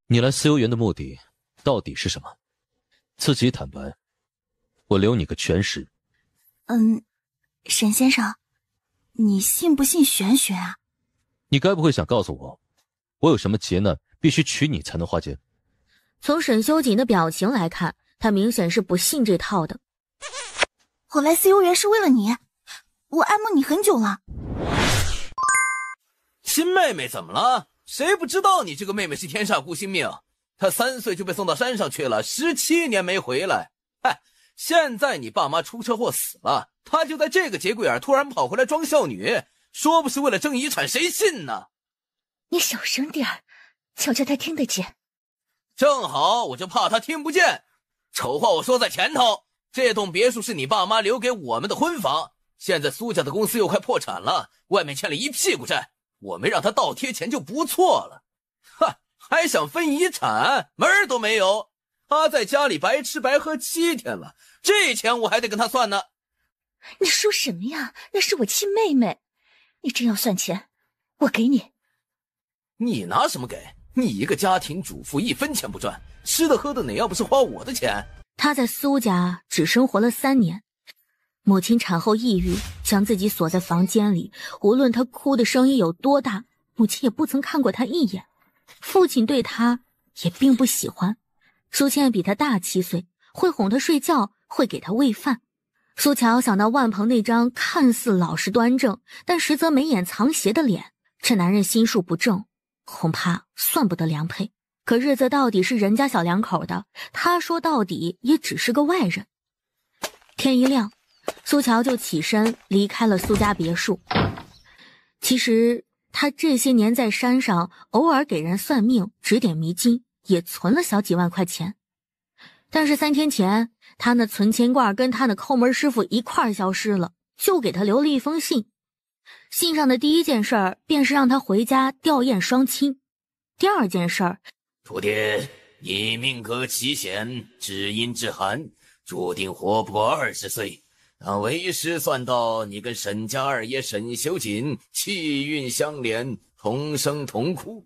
你来思游园的目的到底是什么？自己坦白，我留你个全尸。沈先生，你信不信玄学啊？你该不会想告诉我，我有什么劫难必须娶你才能化解？从沈修锦的表情来看，他明显是不信这套的。我来思游园是为了你，我爱慕你很久了。亲妹妹怎么了？谁不知道你这个妹妹是天煞孤星命？她3岁就被送到山上去了，17年没回来。现在你爸妈出车祸死了，她就在这个节骨眼突然跑回来装孝女，说不是为了争遗产，谁信呢？你小声点儿，瞧瞧她听得见。正好，我就怕她听不见。丑话我说在前头，这栋别墅是你爸妈留给我们的婚房，现在苏家的公司又快破产了，外面欠了一屁股债，我没让他倒贴钱就不错了。还想分遗产，门儿都没有。他在家里白吃白喝7天了，这钱我还得跟他算呢。你说什么呀？那是我亲妹妹，你真要算钱，我给你。你拿什么给？你一个家庭主妇，1分钱不赚，吃的喝的哪要不是花我的钱？他在苏家只生活了3年，母亲产后抑郁，将自己锁在房间里，无论他哭的声音有多大，母亲也不曾看过他一眼。父亲对他也并不喜欢。苏倩比他大7岁，会哄他睡觉，会给他喂饭。苏乔想到万鹏那张看似老实端正，但实则眉眼藏邪的脸，这男人心术不正，恐怕算不得良配。可日子到底是人家小两口的，他说到底也只是个外人。天一亮，苏乔就起身离开了苏家别墅。其实他这些年在山上偶尔给人算命指点迷津，也存了小几万块钱。但是3天前，他那存钱罐跟他的抠门师傅一块消失了，就给他留了一封信。信上的第一件事儿便是让他回家吊唁双亲，第二件事儿，徒弟，你命格奇险，至阴至寒，注定活不过20岁。但为师算到你跟沈家二爷沈修锦气运相连，同生同哭。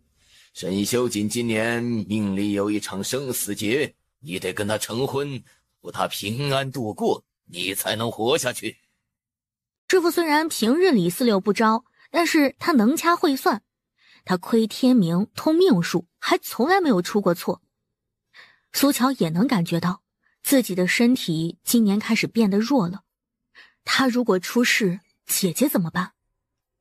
沈修锦今年命里有一场生死劫，你得跟他成婚，扶他平安度过，你才能活下去。师傅虽然平日里四六不招，但是他能掐会算，他窥天明通命术，还从来没有出过错。苏乔也能感觉到自己的身体今年开始变得弱了，他如果出事，姐姐怎么办？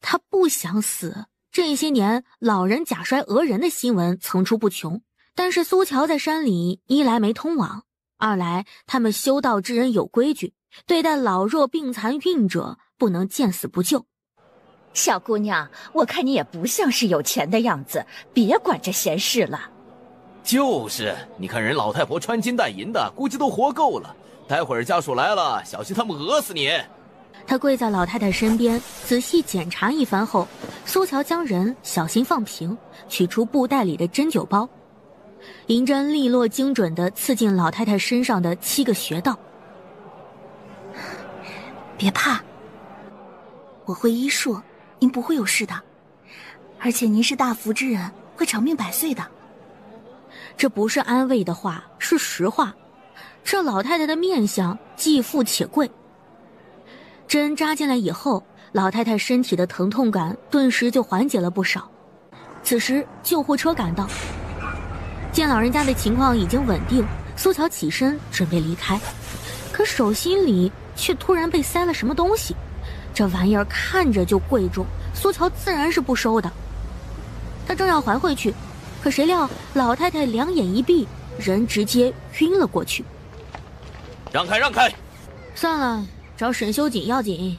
他不想死，这些年老人假摔讹人的新闻层出不穷，但是苏乔在山里一来没通网，二来他们修道之人有规矩，对待老弱病残孕者不能见死不救。小姑娘，我看你也不像是有钱的样子，别管这闲事了。就是，你看人老太婆穿金戴银的，估计都活够了。待会儿家属来了，小心他们讹死你。他跪在老太太身边，仔细检查一番后，苏乔将人小心放平，取出布袋里的针灸包，银针利落精准地刺进老太太身上的7个穴道。别怕，我会医术，您不会有事的，而且您是大福之人，会长命百岁的。这不是安慰的话，是实话。这老太太的面相既富且贵。针扎进来以后，老太太身体的疼痛感顿时就缓解了不少。此时救护车赶到，见老人家的情况已经稳定，苏乔起身准备离开，可手心里却突然被塞了什么东西。这玩意儿看着就贵重，苏乔自然是不收的。他正要还回去，可谁料老太太两眼一闭，人直接晕了过去。让开让开！算了，找沈修锦要紧，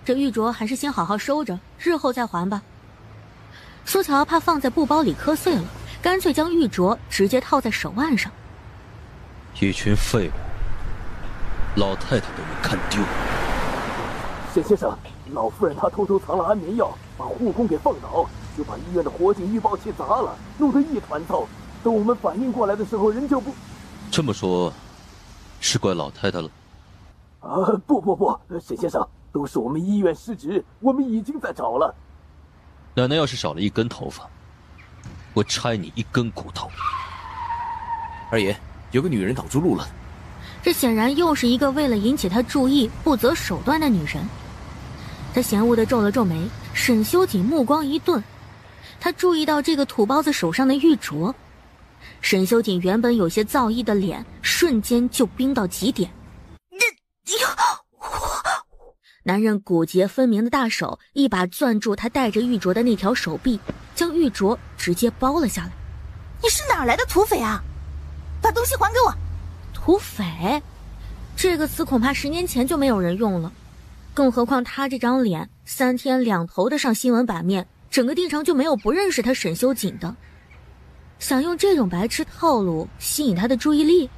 这玉镯还是先好好收着，日后再还吧。苏乔怕放在布包里磕碎了，干脆将玉镯直接套在手腕上。一群废物，老太太都没看丢。沈先生，老夫人她偷偷藏了安眠药，把护工给放倒，就把医院的火警预报器砸了，弄得一团糟。等我们反应过来的时候，人就不……这么说，是怪老太太了？不，沈先生，都是我们医院失职，我们已经在找了。奶奶要是少了1根头发，我拆你1根骨头。二爷，有个女人挡住路了。这显然又是一个为了引起他注意不择手段的女人。他嫌恶地皱了皱眉，沈修锦目光一顿，他注意到这个土包子手上的玉镯。沈修锦原本有些躁意的脸瞬间就冰到极点。男人骨节分明的大手一把攥住他戴着玉镯的那条手臂，将玉镯直接剥了下来。你是哪来的土匪啊？把东西还给我！土匪这个词恐怕10年前就没有人用了，更何况他这张脸3天2头的上新闻版面，整个地城就没有不认识他沈修锦的。想用这种白痴套路吸引他的注意力？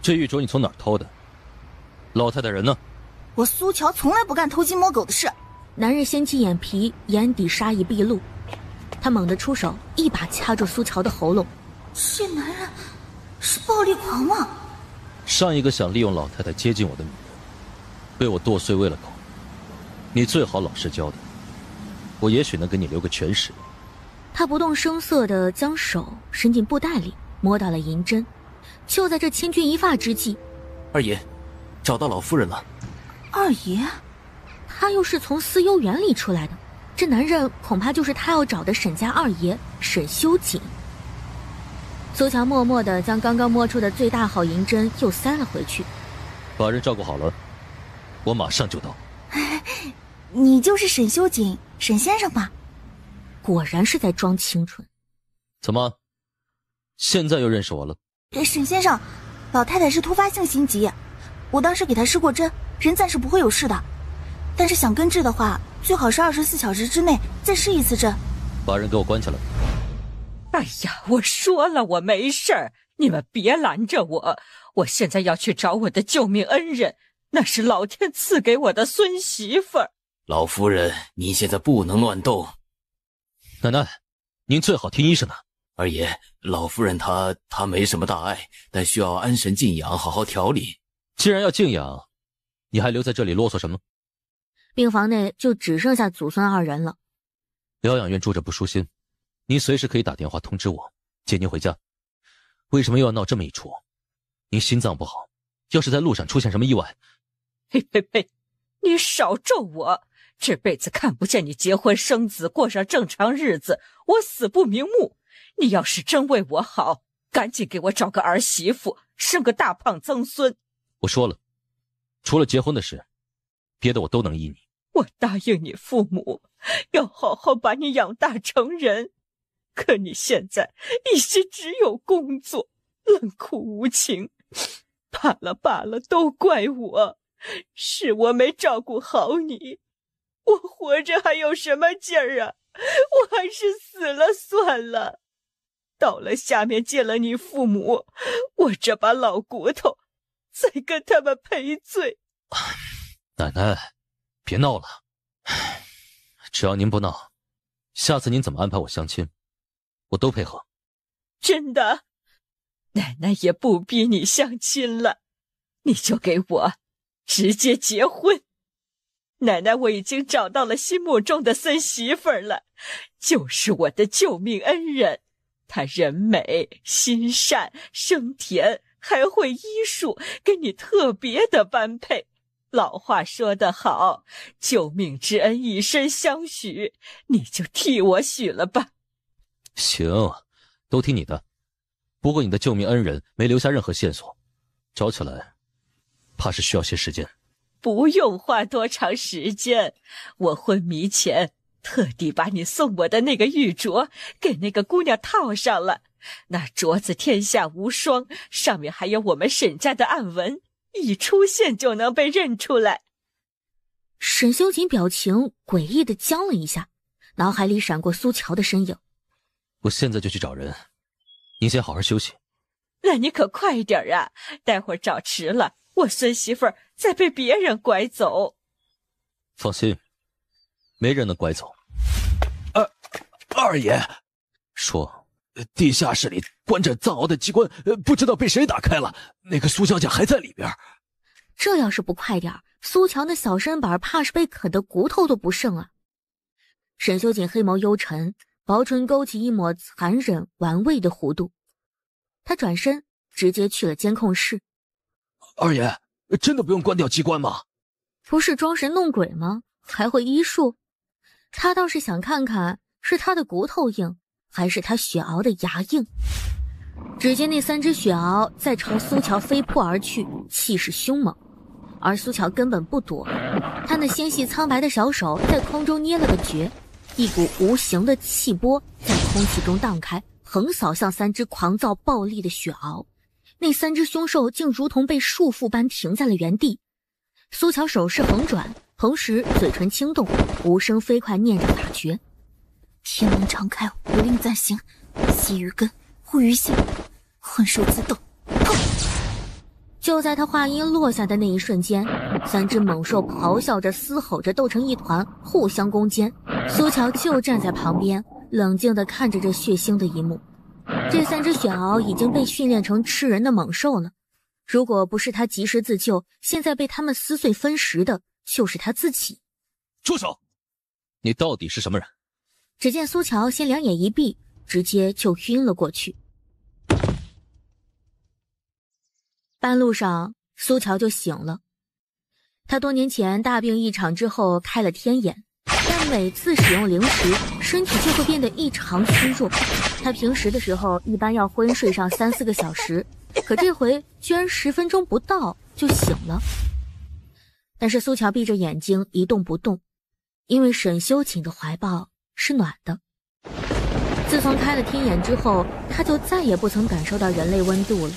这玉镯你从哪儿偷的？老太太人呢？我苏乔从来不干偷鸡摸狗的事。男人掀起眼皮，眼底杀意毕露。他猛地出手，一把掐住苏乔的喉咙。这男人是暴力狂吗？上一个想利用老太太接近我的女人，被我剁碎喂了狗。你最好老实交代，我也许能给你留个全尸。他不动声色地将手伸进布袋里，摸到了银针。就在这千钧一发之际，二爷，找到老夫人了。二爷，他又是从私幽园里出来的，这男人恐怕就是他要找的沈家二爷沈修锦。苏乔默默地将刚刚摸出的最大号银针又塞了回去。把人照顾好了，我马上就到。你就是沈修锦，沈先生吧？果然是在装清纯。怎么，现在又认识我了？沈先生，老太太是突发性心急，我当时给她施过针，人暂时不会有事的。但是想根治的话，最好是24小时之内再施一次针。把人给我关起来。哎呀，我说了我没事儿，你们别拦着我。我现在要去找我的救命恩人，那是老天赐给我的孙媳妇儿。老夫人，您现在不能乱动。奶奶，您最好听医生的。二爷，老夫人她没什么大碍，但需要安神静养，好好调理。既然要静养，你还留在这里啰嗦什么？病房内就只剩下祖孙2人了。疗养院住着不舒心，您随时可以打电话通知我，接您回家。为什么又要闹这么一出？您心脏不好，要是在路上出现什么意外……呸呸呸！你少咒我！这辈子看不见你结婚生子，过上正常日子，我死不瞑目。你要是真为我好，赶紧给我找个儿媳妇，生个大胖曾孙。我说了，除了结婚的事，别的我都能依你。我答应你父母，要好好把你养大成人。可你现在一心只有工作，冷酷无情，罢了，都怪我，是我没照顾好你。我活着还有什么劲儿啊？我还是死了算了。到了下面见了你父母，我这把老骨头再跟他们赔罪。奶奶，别闹了。只要您不闹，下次您怎么安排我相亲，我都配合。真的？奶奶也不逼你相亲了，你就给我直接结婚。奶奶，我已经找到了心目中的孙媳妇儿了，就是我的救命恩人。她人美心善声甜，还会医术，跟你特别的般配。老话说得好，救命之恩以身相许，你就替我许了吧。行，都听你的。不过你的救命恩人没留下任何线索，找起来怕是需要些时间。不用花多长时间，我昏迷前特地把你送我的那个玉镯给那个姑娘套上了，那镯子天下无双，上面还有我们沈家的暗纹，一出现就能被认出来。沈修锦表情诡异地僵了一下，脑海里闪过苏乔的身影。我现在就去找人，您先好好休息。那你可快点啊，待会儿找迟了，我孙媳妇儿再被别人拐走。放心，没人能拐走。二爷，说，地下室里关着藏獒的机关，不知道被谁打开了，那个苏小姐还在里边。这要是不快点，苏乔那小身板怕是被啃得骨头都不剩啊。沈修锦黑眸幽沉，薄唇勾起一抹残忍玩味的弧度。他转身直接去了监控室。二爷，真的不用关掉机关吗？不是装神弄鬼吗？还会医术？他倒是想看看是他的骨头硬，还是他雪獒的牙硬。只见那3只雪獒在朝苏乔飞扑而去，气势凶猛，而苏乔根本不躲，他那纤细苍白的小手在空中捏了个诀，一股无形的气波在空气中荡开，横扫向3只狂躁暴力的雪獒。那3只凶兽竟如同被束缚般停在了原地。苏乔手势横转，同时嘴唇轻动，无声飞快念着法诀：天门常开，无令暂行，息于根，护于心，魂兽自动。就在他话音落下的那一瞬间，3只猛兽咆哮着嘶吼着斗成一团，互相攻坚。苏乔就站在旁边，冷静地看着这血腥的一幕。这3只雪獒已经被训练成吃人的猛兽了，如果不是他及时自救，现在被他们撕碎分食的就是他自己。住手！你到底是什么人？只见苏乔先两眼一闭，直接就晕了过去。半路上，苏乔就醒了。他多年前大病一场之后开了天眼，但每次使用灵石，身体就会变得异常虚弱。他平时的时候一般要昏睡上3-4个小时，可这回居然10分钟不到就醒了。但是苏乔闭着眼睛一动不动，因为沈修锦的怀抱是暖的。自从开了天眼之后，他就再也不曾感受到人类温度了。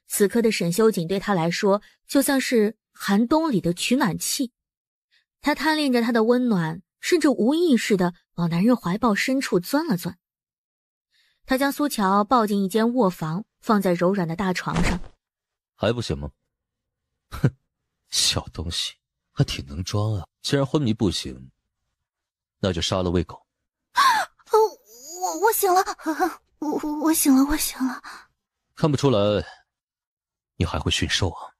此刻的沈修锦对他来说就像是寒冬里的取暖器，他贪恋着他的温暖，甚至无意识地往男人怀抱深处钻了钻。他将苏乔抱进一间卧房，放在柔软的大床上。还不行吗？哼，小东西还挺能装啊。既然昏迷不醒，那就杀了喂狗。我醒了，我醒了，我醒了。看不出来你还会驯兽啊。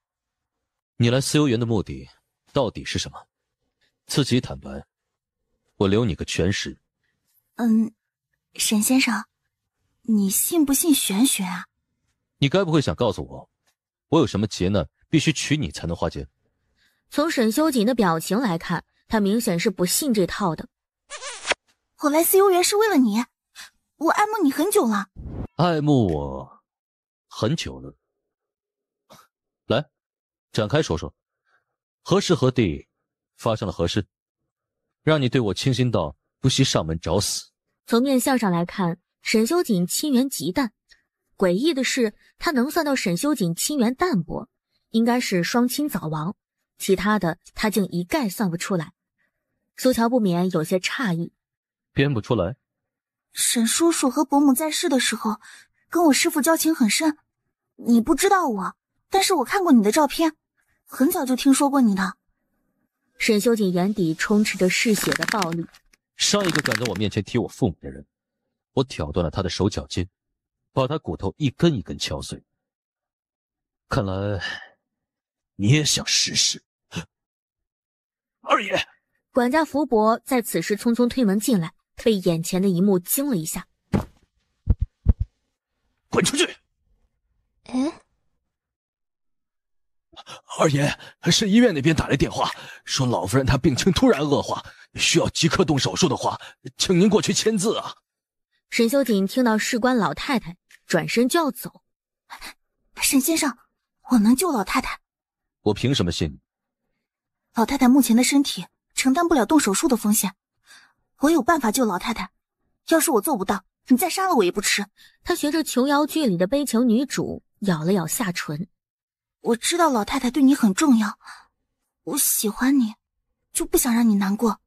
你来思游园的目的到底是什么？自己坦白，我留你个全尸。沈先生，你信不信玄学啊？你该不会想告诉我，我有什么劫难必须娶你才能化解？从沈修锦的表情来看，他明显是不信这套的。我来思游园是为了你，我爱慕你很久了。爱慕我很久了。来，展开说说，何时何地发生了何事，让你对我倾心到不惜上门找死？从面相上来看，沈修锦亲缘极淡。诡异的是，他能算到沈修锦亲缘淡薄，应该是双亲早亡，其他的他竟一概算不出来。苏乔不免有些诧异。编不出来？沈叔叔和伯母在世的时候跟我师父交情很深，你不知道我，但是我看过你的照片，很早就听说过你的。沈修锦眼底充斥着嗜血的暴力。上一个敢在我面前提我父母的人，我挑断了他的手脚筋，把他骨头一根一根敲碎。看来你也想试试。二爷，管家福伯在此时匆匆推门进来，被眼前的一幕惊了一下。滚出去！二爷，市医院那边打来电话，说老夫人她病情突然恶化，需要即刻动手术的话，请您过去签字啊。沈修锦听到事关老太太，转身就要走。沈先生，我能救老太太。我凭什么信你？老太太目前的身体承担不了动手术的风险，我有办法救老太太。要是我做不到，你再杀了我也不迟。她学着琼瑶剧里的悲情女主，咬了咬下唇。我知道老太太对你很重要，我喜欢你，就不想让你难过。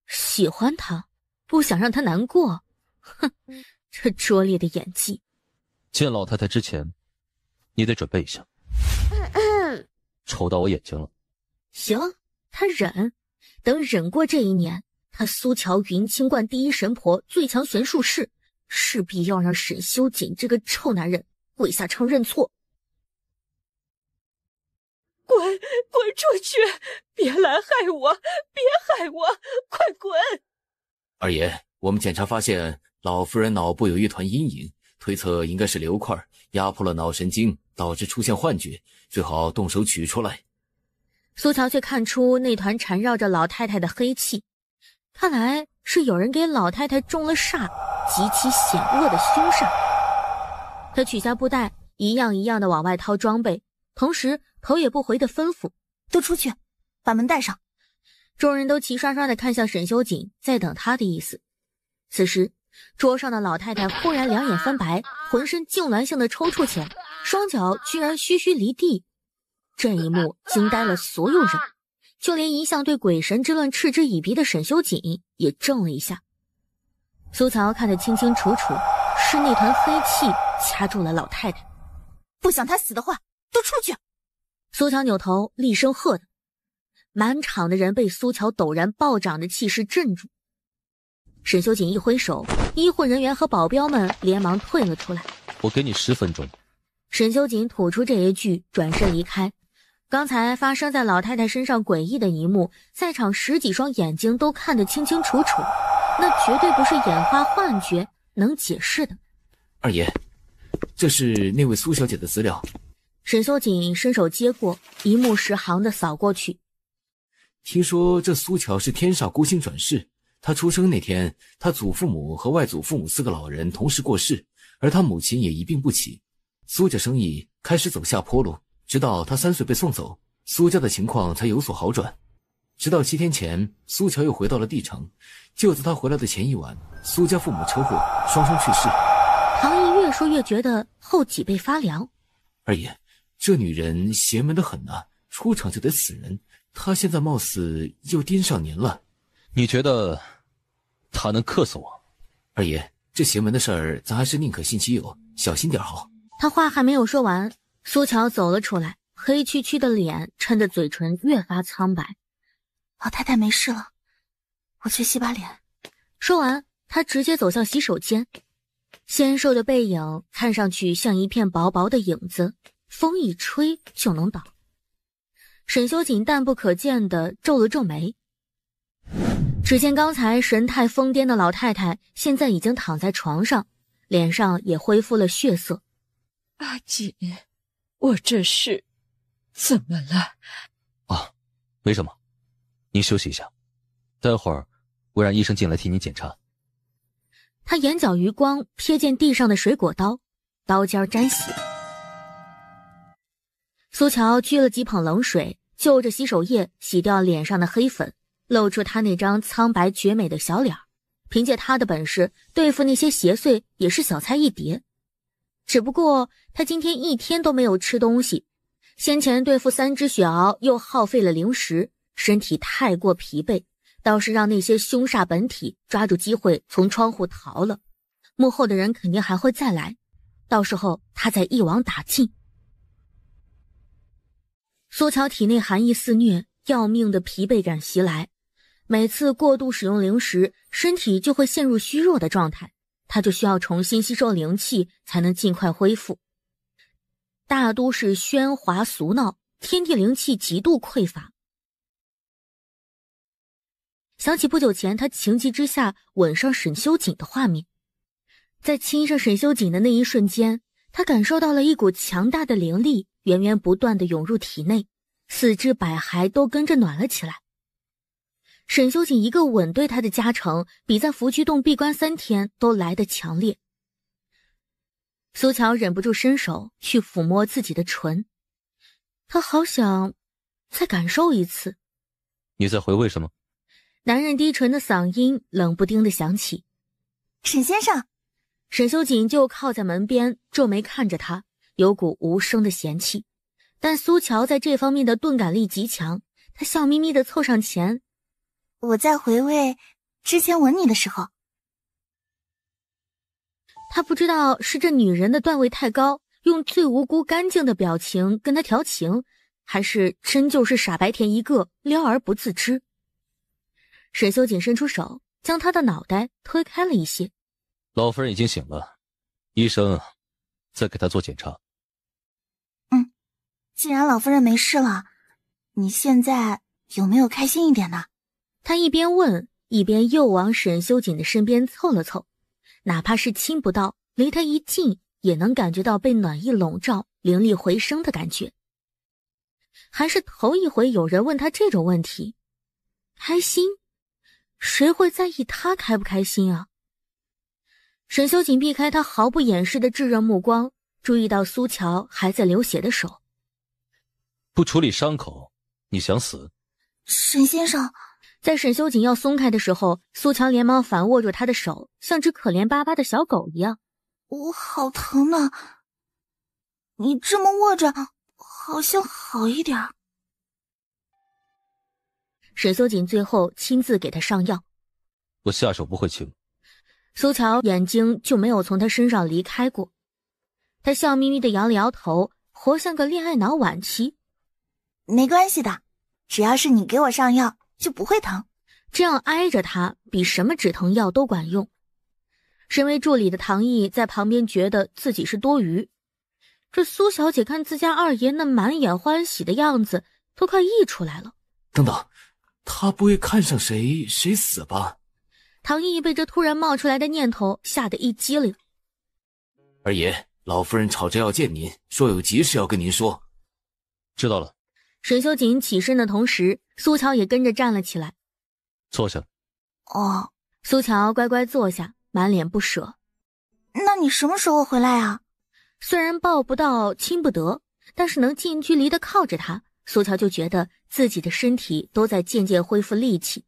喜欢她，不想让她难过？哼，这拙劣的演技。见老太太之前，你得准备一下。瞅到我眼睛了。行，他忍，等忍过这一年，他苏乔云清观第一神婆最强玄术士，势必要让沈修锦这个臭男人跪下承认错。滚出去！别来害我！别害我！快滚！二爷，我们检查发现老夫人脑部有一团阴影，推测应该是瘤块，压迫了脑神经，导致出现幻觉，最好动手取出来。苏乔却看出那团缠绕着老太太的黑气，看来是有人给老太太中了煞，极其险恶的凶煞。他取下布袋，一样一样的往外掏装备，同时头也不回的吩咐：都出去，把门带上。众人都齐刷刷的看向沈修锦，在等他的意思。此时桌上的老太太忽然两眼翻白，浑身痉挛性的抽搐起来，双脚居然虚虚离地。这一幕惊呆了所有人，就连一向对鬼神之论嗤之以鼻的沈修锦也怔了一下。苏乔看得清清楚楚，是那团黑气掐住了老太太。不想她死的话，都出去！苏乔扭头厉声喝道。满场的人被苏乔陡然暴涨的气势镇住。沈修锦一挥手，医护人员和保镖们连忙退了出来。我给你10分钟。沈修锦吐出这一句，转身离开。刚才发生在老太太身上诡异的一幕，在场10几双眼睛都看得清清楚楚，那绝对不是眼花幻觉能解释的。二爷，这是那位苏小姐的资料。沈修锦伸手接过，一目十行地扫过去。听说这苏乔是天煞孤星转世，她出生那天，她祖父母和外祖父母4个老人同时过世，而她母亲也一病不起。苏家生意开始走下坡路，直到她3岁被送走，苏家的情况才有所好转。直到7天前，苏乔又回到了帝城，就在她回来的前一晚，苏家父母车祸，双双去世。唐毅越说越觉得后脊背发凉。二爷，这女人邪门得很呐，出场就得死人。她现在貌似又盯上您了，你觉得她能克死我？二爷，这邪门的事儿，咱还是宁可信其有，小心点好。他话还没有说完，苏乔走了出来，黑黢黢的脸衬得嘴唇越发苍白。老太太没事了，我去洗把脸。说完，他直接走向洗手间。纤瘦的背影看上去像一片薄薄的影子，风一吹就能倒。沈修锦淡不可见地皱了皱眉。只见刚才神态疯癫的老太太现在已经躺在床上，脸上也恢复了血色。阿锦，我这是怎么了？啊，没什么，您休息一下，待会儿我让医生进来替你检查。他眼角余光瞥见地上的水果刀，刀尖沾血。苏乔掬了几捧冷水，就着洗手液洗掉脸上的黑粉，露出他那张苍白绝美的小脸。凭借他的本事，对付那些邪祟也是小菜一碟。只不过他今天一天都没有吃东西，先前对付3只雪獒又耗费了零食，身体太过疲惫，倒是让那些凶煞本体抓住机会从窗户逃了。幕后的人肯定还会再来，到时候他再一网打尽。苏乔体内寒意肆虐，要命的疲惫感袭来，每次过度使用灵食，身体就会陷入虚弱的状态，他就需要重新吸收灵气才能尽快恢复。大都市喧哗俗闹，天地灵气极度匮乏。想起不久前他情急之下吻上沈修锦的画面，在亲上沈修锦的那一瞬间，他感受到了一股强大的灵力源源不断地涌入体内，四肢百骸都跟着暖了起来。沈修锦一个吻对他的加成，比在福居洞闭关3天都来得强烈。苏乔忍不住伸手去抚摸自己的唇，他好想再感受一次。你在回味什么？男人低沉的嗓音冷不丁地响起。沈先生。沈修锦就靠在门边，皱眉看着他，有股无声的嫌弃。但苏乔在这方面的钝感力极强，他笑眯眯地凑上前。我在回味之前吻你的时候。他不知道是这女人的段位太高，用最无辜干净的表情跟他调情，还是真就是傻白甜一个，撩而不自知。沈修锦伸出手，将他的脑袋推开了一些。老夫人已经醒了，医生再给她做检查。既然老夫人没事了，你现在有没有开心一点呢？他一边问，一边又往沈修锦的身边凑了凑，哪怕是亲不到，离他一近也能感觉到被暖意笼罩、灵力回升的感觉。还是头一回有人问他这种问题。开心？谁会在意他开不开心啊？沈修锦避开他毫不掩饰的炙热目光，注意到苏乔还在流血的手。不处理伤口，你想死？沈先生，在沈修锦要松开的时候，苏乔连忙反握住他的手，像只可怜巴巴的小狗一样。我好疼呢，你这么握着，好像好一点。沈修锦最后亲自给他上药。我下手不会轻。苏乔眼睛就没有从他身上离开过，他笑眯眯地摇了摇头，活像个恋爱脑晚期。没关系的，只要是你给我上药，就不会疼。这样挨着他，比什么止疼药都管用。身为助理的唐毅在旁边觉得自己是多余。这苏小姐看自家二爷那满眼欢喜的样子，都快溢出来了。等等，他不会看上谁死吧？唐毅被这突然冒出来的念头吓得一激灵。二爷，老夫人吵着要见您，说有急事要跟您说。知道了。沈修锦起身的同时，苏乔也跟着站了起来。坐下。哦。苏乔乖乖坐下，满脸不舍。那你什么时候回来啊？虽然抱不到亲不得，但是能近距离的靠着他，苏乔就觉得自己的身体都在渐渐恢复力气。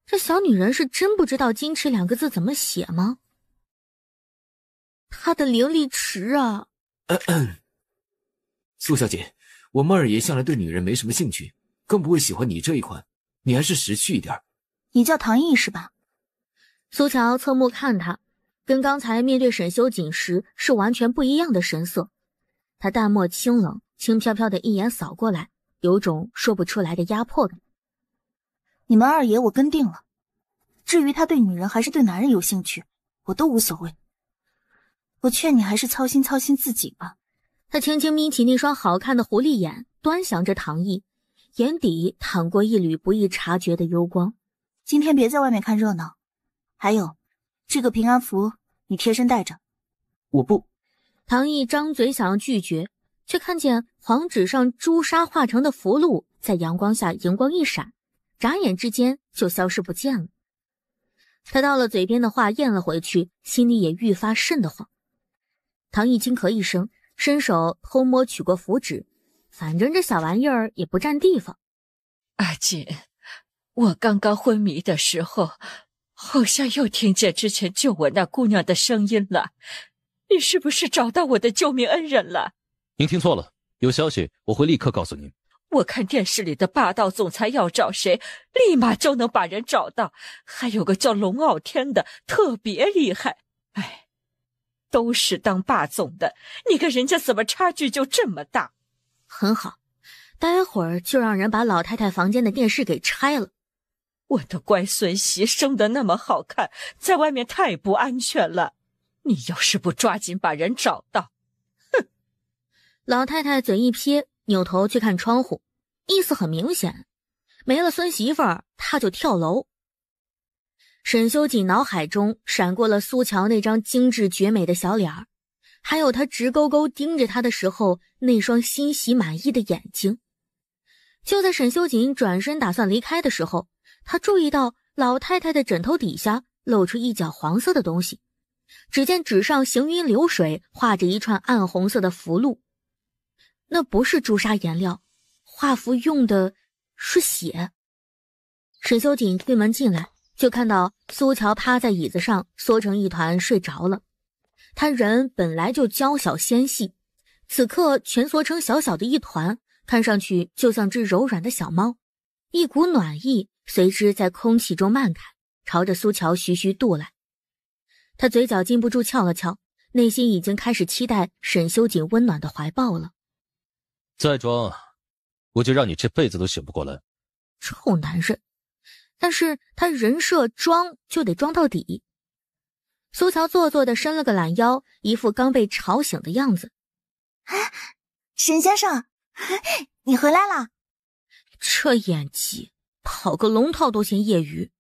这小女人是真不知道矜持2个字怎么写吗？她的灵力池啊。苏小姐，我们二爷向来对女人没什么兴趣，更不会喜欢你这一款，你还是识趣一点。你叫唐毅是吧？苏乔侧目看他，跟刚才面对沈修锦时是完全不一样的神色。他淡漠清冷，轻飘飘的一眼扫过来，有种说不出来的压迫感。你们二爷我跟定了，至于他对女人还是对男人有兴趣，我都无所谓。我劝你还是操心操心自己吧。他轻轻眯起那双好看的狐狸眼，端详着唐毅，眼底淌过一缕不易察觉的幽光。今天别在外面看热闹，还有这个平安符你贴身带着。我不。唐毅张嘴想要拒绝，却看见黄纸上朱砂画成的符箓在阳光下荧光一闪，眨眼之间就消失不见了。他到了嘴边的话咽了回去，心里也愈发瘆得慌。唐毅轻咳一声，伸手偷摸取过符纸，反正这小玩意儿也不占地方。阿锦，我刚刚昏迷的时候，好像又听见之前救我那姑娘的声音了。你是不是找到我的救命恩人了？您听错了，有消息我会立刻告诉您。我看电视里的霸道总裁要找谁，立马就能把人找到。还有个叫龙傲天的，特别厉害。哎，都是当霸总的，你跟人家怎么差距就这么大？很好，待会儿就让人把老太太房间的电视给拆了。我的乖孙媳生得那么好看，在外面太不安全了。你要是不抓紧把人找到，哼！老太太嘴一撇，扭头去看窗户，意思很明显，没了孙媳妇儿，她就跳楼。沈修锦脑海中闪过了苏乔那张精致绝美的小脸儿，还有他直勾勾盯着他的时候那双欣喜满意的眼睛。就在沈修锦转身打算离开的时候，他注意到老太太的枕头底下露出一角黄色的东西，只见纸上行云流水，画着一串暗红色的符箓。那不是朱砂颜料，画符用的是血。沈修锦推门进来，就看到苏乔趴在椅子上缩成一团睡着了。他人本来就娇小纤细，此刻蜷缩成小小的一团，看上去就像只柔软的小猫。一股暖意随之在空气中漫开，朝着苏乔徐徐渡来。他嘴角禁不住翘了翘，内心已经开始期待沈修锦温暖的怀抱了。再装，我就让你这辈子都醒不过来。臭男人，但是他人设装就得装到底。苏乔做作地伸了个懒腰，一副刚被吵醒的样子。沈先生，你回来了。这演技，跑个龙套都嫌业余。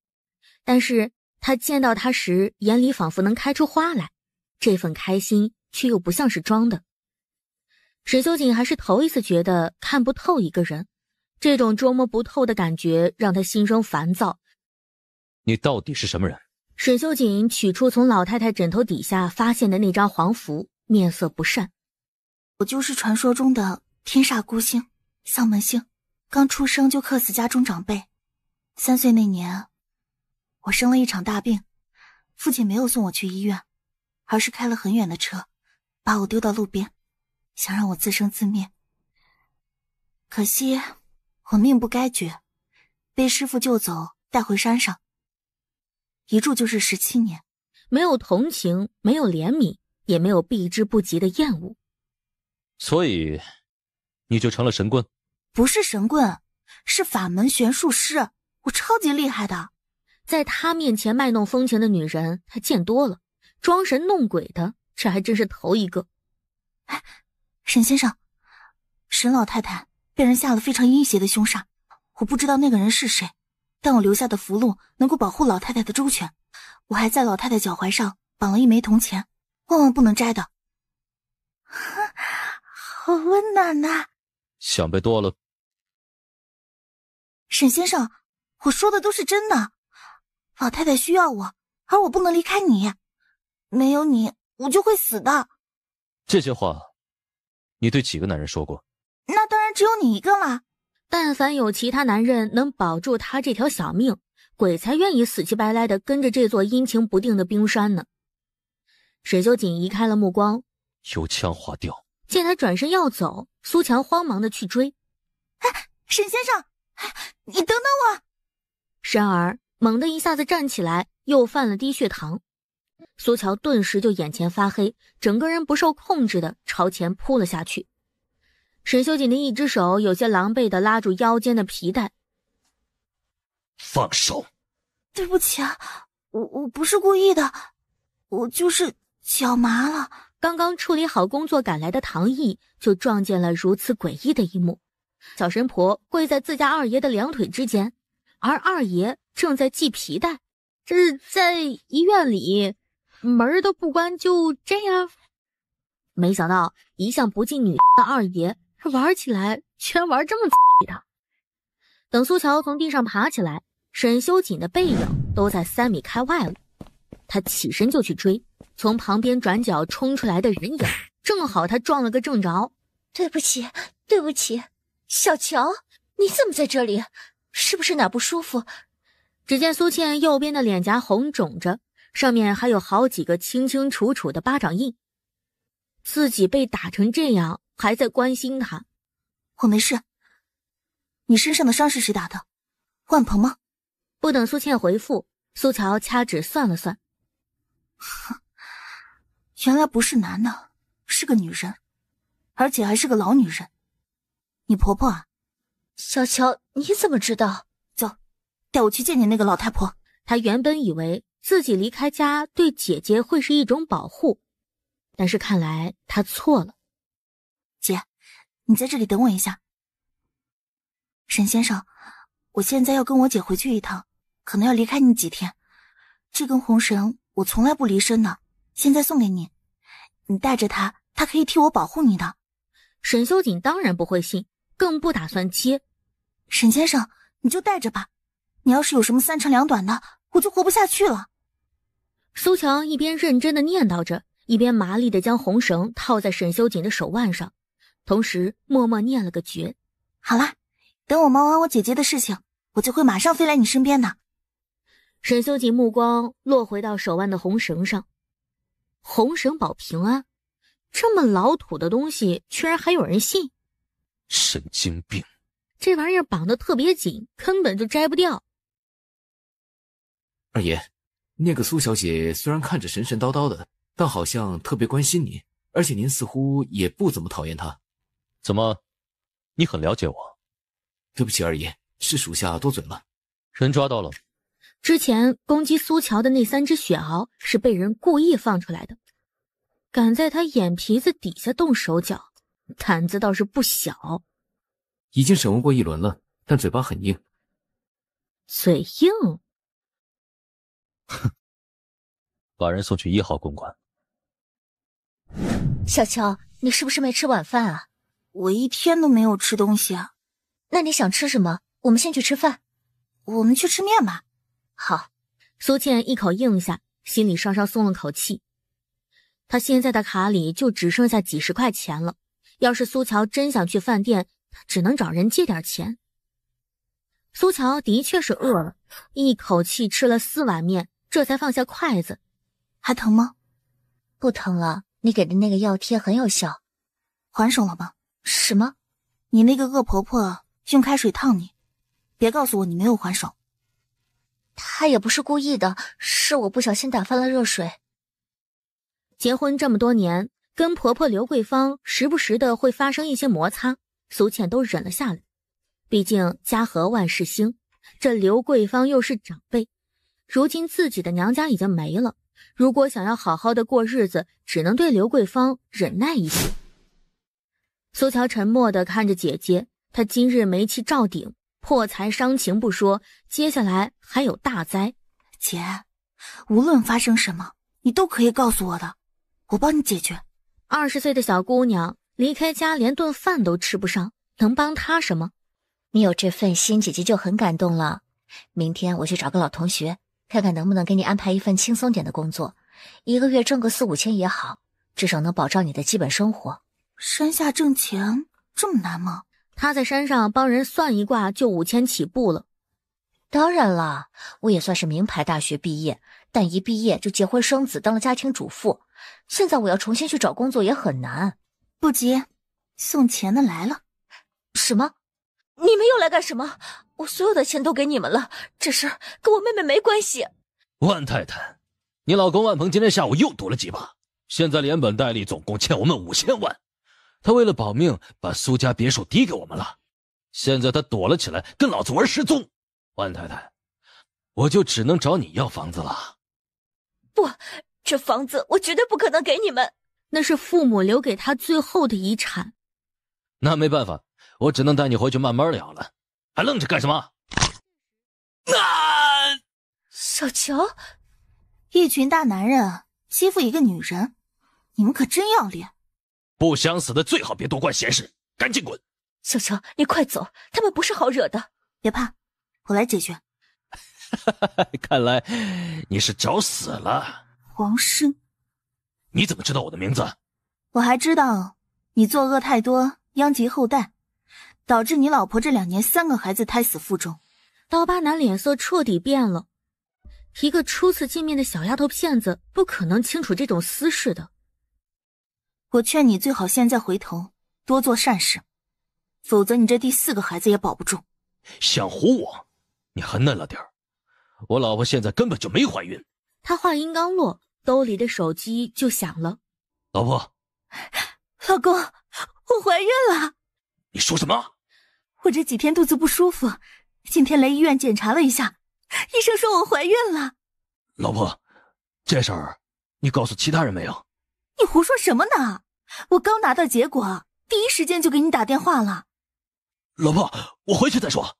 但是他见到他时，眼里仿佛能开出花来，这份开心却又不像是装的。沈修锦还是头一次觉得看不透一个人，这种捉摸不透的感觉让他心生烦躁。你到底是什么人？沈修锦取出从老太太枕头底下发现的那张黄符，面色不善。我就是传说中的天煞孤星，丧门星，刚出生就克死家中长辈。3岁那年，我生了一场大病，父亲没有送我去医院，而是开了很远的车，把我丢到路边，想让我自生自灭。可惜我命不该绝，被师父救走，带回山上，一住就是17年。没有同情，没有怜悯，也没有避之不及的厌恶。所以你就成了神棍？不是神棍，是法门玄术师，我超级厉害的。在他面前卖弄风情的女人他见多了，装神弄鬼的这还真是头一个。沈先生，沈老太太被人下了非常阴邪的凶煞，我不知道那个人是谁，但我留下的符箓能够保护老太太的周全，我还在老太太脚踝上绑了一枚铜钱，万万不能摘的。好温暖呐！想被剁了？沈先生，我说的都是真的，老太太需要我，而我不能离开你，没有你我就会死的。这些话你对几个男人说过？那当然只有你一个啦。但凡有其他男人能保住他这条小命，鬼才愿意死乞白赖地跟着这座阴晴不定的冰山呢。沈修锦移开了目光，油腔滑调。见他转身要走，苏强慌忙地去追。沈先生，你等等我！然而猛地一下子站起来，又犯了低血糖。苏乔顿时就眼前发黑，整个人不受控制地朝前扑了下去。沈修锦的一只手有些狼狈地拉住腰间的皮带。放手！对不起啊，我不是故意的，我就是脚麻了。刚刚处理好工作赶来的唐毅就撞见了如此诡异的一幕。小神婆跪在自家二爷的两腿之间，而二爷正在系皮带。这是在医院里门都不关就这样。没想到一向不近女的二爷玩起来居然玩这么的。等苏乔从地上爬起来，沈修锦的背影都在3米开外了。他起身就去追，从旁边转角冲出来的人影正好他撞了个正着。对不起对不起，小乔，你怎么在这里？是不是哪不舒服？只见苏倩右边的脸颊红肿着，上面还有好几个清清楚楚的巴掌印。自己被打成这样还在关心他。我没事。你身上的伤是谁打的？万鹏吗？不等苏倩回复，苏乔掐指算了算。原来不是男的，是个女人，而且还是个老女人。你婆婆啊？小乔，你怎么知道？走，带我去见见那个老太婆。他原本以为自己离开家对姐姐会是一种保护，但是看来他错了。姐，你在这里等我一下。沈先生，我现在要跟我姐回去一趟，可能要离开你几天。这根红绳我从来不离身的，现在送给你，你带着它，它可以替我保护你的。沈修锦当然不会信，更不打算接。沈先生，你就带着吧，你要是有什么3长2短的，我就活不下去了。苏强一边认真的念叨着，一边麻利的将红绳套在沈修锦的手腕上，同时默默念了个诀。好啦，等我忙完我姐姐的事情，我就会马上飞来你身边的。沈修锦目光落回到手腕的红绳上，红绳保平安，这么老土的东西居然还有人信？神经病！这玩意儿绑得特别紧，根本就摘不掉。二爷，那个苏小姐虽然看着神神叨叨的，但好像特别关心您，而且您似乎也不怎么讨厌她。怎么，你很了解我？对不起，二爷，是属下多嘴了。人抓到了。之前攻击苏乔的那3只血獒是被人故意放出来的，敢在他眼皮子底下动手脚，胆子倒是不小。已经审问过一轮了，但嘴巴很硬。嘴硬？哼，把人送去1号公馆。小乔，你是不是没吃晚饭啊？我一天都没有吃东西啊。那你想吃什么？我们先去吃饭。我们去吃面吧。好。苏倩一口应下，心里稍稍松了口气。她现在的卡里就只剩下几十块钱了，要是苏乔真想去饭店，她只能找人借点钱。苏乔的确是饿了，一口气吃了4碗面，这才放下筷子。还疼吗？不疼了，你给的那个药贴很有效。还手了吗？什么？你那个恶婆婆用开水烫你，别告诉我你没有还手。她也不是故意的，是我不小心打翻了热水。结婚这么多年，跟婆婆刘桂芳时不时的会发生一些摩擦，苏倩都忍了下来。毕竟家和万事兴，这刘桂芳又是长辈，如今自己的娘家已经没了，如果想要好好的过日子，只能对刘桂芳忍耐一些。苏乔沉默地看着姐姐，她今日煤气照顶，破财伤情不说，接下来还有大灾。姐，无论发生什么，你都可以告诉我的，我帮你解决。20岁的小姑娘离开家连顿饭都吃不上，能帮她什么？你有这份心，姐姐就很感动了。明天我去找个老同学，看看能不能给你安排一份轻松点的工作，1个月挣个4、5千也好，至少能保障你的基本生活。山下挣钱这么难吗？他在山上帮人算一卦就5000起步了。当然了，我也算是名牌大学毕业，但一毕业就结婚生子，当了家庭主妇。现在我要重新去找工作也很难。不急，送钱的来了。什么？你们又来干什么？我所有的钱都给你们了，这事儿跟我妹妹没关系。万太太，你老公万鹏今天下午又赌了几把，现在连本带利总共欠我们5000万。他为了保命，把苏家别墅抵给我们了。现在他躲了起来，跟老子玩失踪。万太太，我就只能找你要房子了。不，这房子我绝对不可能给你们，那是父母留给他最后的遗产。那没办法，我只能带你回去慢慢聊了。还愣着干什么？小乔，一群大男人欺负一个女人，你们可真要脸。不想死的最好别多管闲事，赶紧滚！小乔，你快走，他们不是好惹的。别怕，我来解决。看来你是找死了。黄生，你怎么知道我的名字？我还知道你作恶太多，殃及后代，导致你老婆这2年3个孩子胎死腹中。刀疤男脸色彻底变了，一个初次见面的小丫头片子不可能清楚这种私事的。我劝你最好现在回头多做善事，否则你这第4个孩子也保不住。想唬我？你还嫩了点儿，我老婆现在根本就没怀孕。他话音刚落，兜里的手机就响了。老婆，老公，我怀孕了。你说什么？我这几天肚子不舒服，今天来医院检查了一下，医生说我怀孕了。老婆，这事儿你告诉其他人没有？你胡说什么呢？我刚拿到结果，第一时间就给你打电话了。老婆，我回去再说。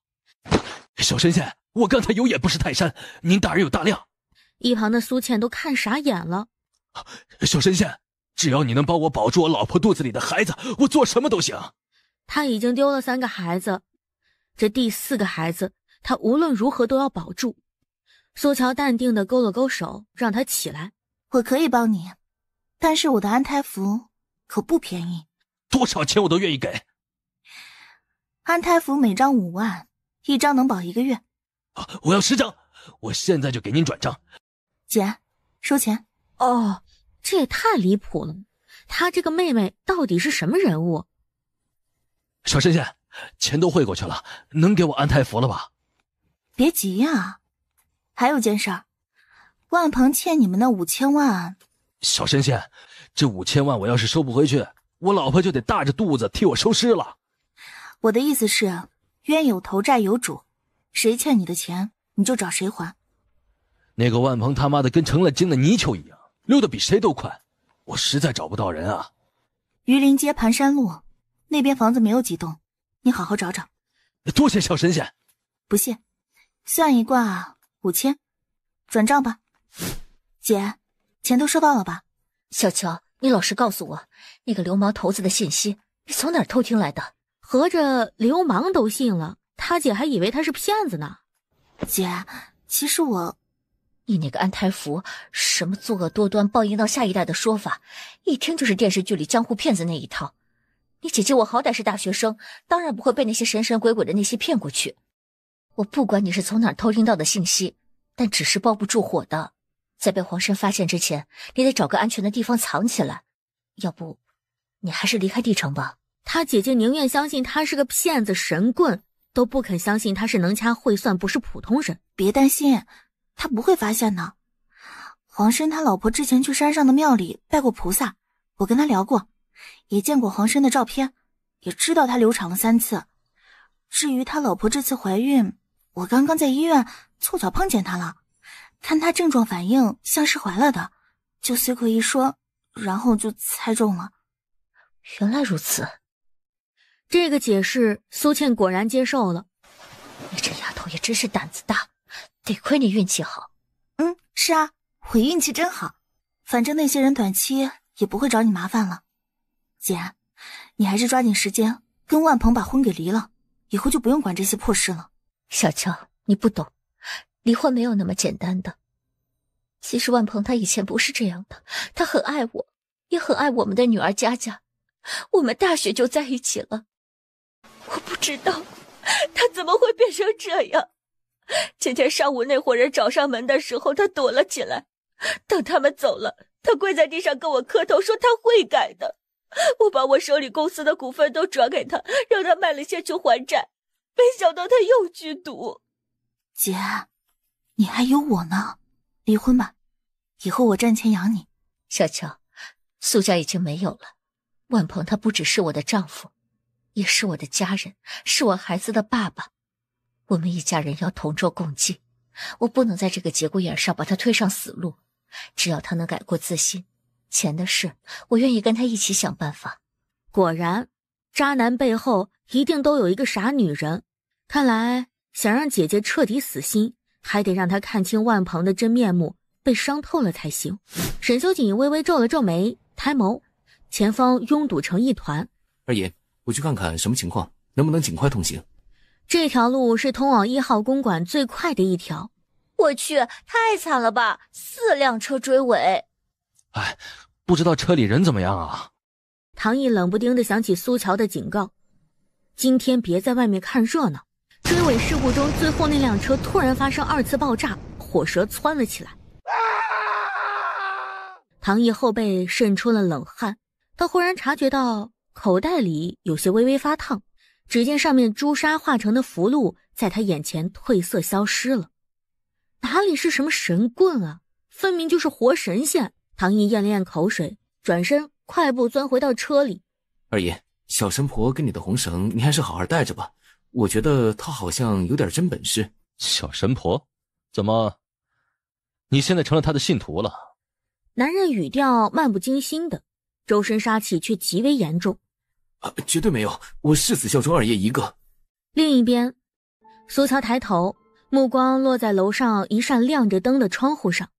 小神仙，我刚才有眼不识泰山，您大人有大量。一旁的苏倩都看傻眼了。小神仙，只要你能帮我保住我老婆肚子里的孩子，我做什么都行。他已经丢了3个孩子，这第4个孩子他无论如何都要保住。苏乔淡定地勾了勾手，让他起来。我可以帮你，但是我的安胎服可不便宜。多少钱我都愿意给。安胎服每张5万，1张能保1个月。我要10张，我现在就给您转账。姐，收钱。哦，这也太离谱了，他这个妹妹到底是什么人物？小神仙，钱都汇过去了，能给我安胎服了吧？别急呀，还有件事儿，万鹏欠你们那5000万。小神仙，这5000万我要是收不回去，我老婆就得大着肚子替我收尸了。我的意思是，冤有头债有主，谁欠你的钱你就找谁还。那个万鹏他妈的跟成了精的泥鳅一样，溜得比谁都快，我实在找不到人啊。榆林街盘山路那边房子没有几栋，你好好找找。多谢小神仙。不谢，算一卦5000，转账吧。姐，钱都收到了吧？小乔，你老实告诉我，那个流氓头子的信息你从哪儿偷听来的？合着流氓都信了，他姐还以为他是骗子呢。姐，其实你那个安胎福，什么作恶多端报应到下一代的说法，一听就是电视剧里江湖骗子那一套。你姐姐我好歹是大学生，当然不会被那些神神鬼鬼的那些骗过去。我不管你是从哪儿偷听到的信息，但纸是包不住火的。在被皇上发现之前，你得找个安全的地方藏起来。要不，你还是离开帝城吧。他姐姐宁愿相信他是个骗子神棍，都不肯相信他是能掐会算，不是普通人。别担心，他不会发现的。皇申他老婆之前去山上的庙里拜过菩萨，我跟他聊过，也见过皇申的照片，也知道他流产了3次。至于他老婆这次怀孕，我刚刚在医院凑巧碰见他了，看他症状反应像是怀了的，就随口一说，然后就猜中了。原来如此。这个解释苏倩果然接受了。你这丫头也真是胆子大，得亏你运气好。是啊，我运气真好，反正那些人短期也不会找你麻烦了。姐，你还是抓紧时间跟万鹏把婚给离了，以后就不用管这些破事了。小乔，你不懂，离婚没有那么简单的。其实万鹏他以前不是这样的，他很爱我，也很爱我们的女儿佳佳，我们大学就在一起了。我不知道他怎么会变成这样。今天上午那伙人找上门的时候，他躲了起来，等他们走了，他跪在地上跟我磕头，说他会改的。我把我手里公司的股份都转给他，让他卖了些去还债，没想到他又剧毒。姐，你还有我呢，离婚吧，以后我赚钱养你。小乔，苏家已经没有了，万鹏他不只是我的丈夫，也是我的家人，是我孩子的爸爸。我们一家人要同舟共济，我不能在这个节骨眼上把他推上死路。只要他能改过自新，钱的事我愿意跟他一起想办法。果然，渣男背后一定都有一个傻女人。看来想让姐姐彻底死心，还得让她看清万鹏的真面目，被伤透了才行。沈修锦微微皱了皱眉，抬眸，前方拥堵成一团。二爷，我去看看什么情况，能不能尽快通行？这条路是通往1号公馆最快的一条。我去，太惨了吧，4辆车追尾。哎，不知道车里人怎么样啊？唐毅冷不丁地想起苏乔的警告，今天别在外面看热闹。追尾事故中，最后那辆车突然发生2次爆炸，火舌窜了起来。唐毅后背渗出了冷汗，他忽然察觉到口袋里有些微微发烫，只见上面朱砂化成的符箓在他眼前褪色消失了。哪里是什么神棍啊，分明就是活神仙。唐毅咽了咽口水，转身快步钻回到车里。二爷，小神婆跟你的红绳你还是好好带着吧，我觉得她好像有点真本事。小神婆？怎么你现在成了她的信徒了？男人语调漫不经心的，周身杀气却极为严重。绝对没有，我誓死效忠二爷一个。另一边，苏乔抬头，目光落在楼上一扇亮着灯的窗户上，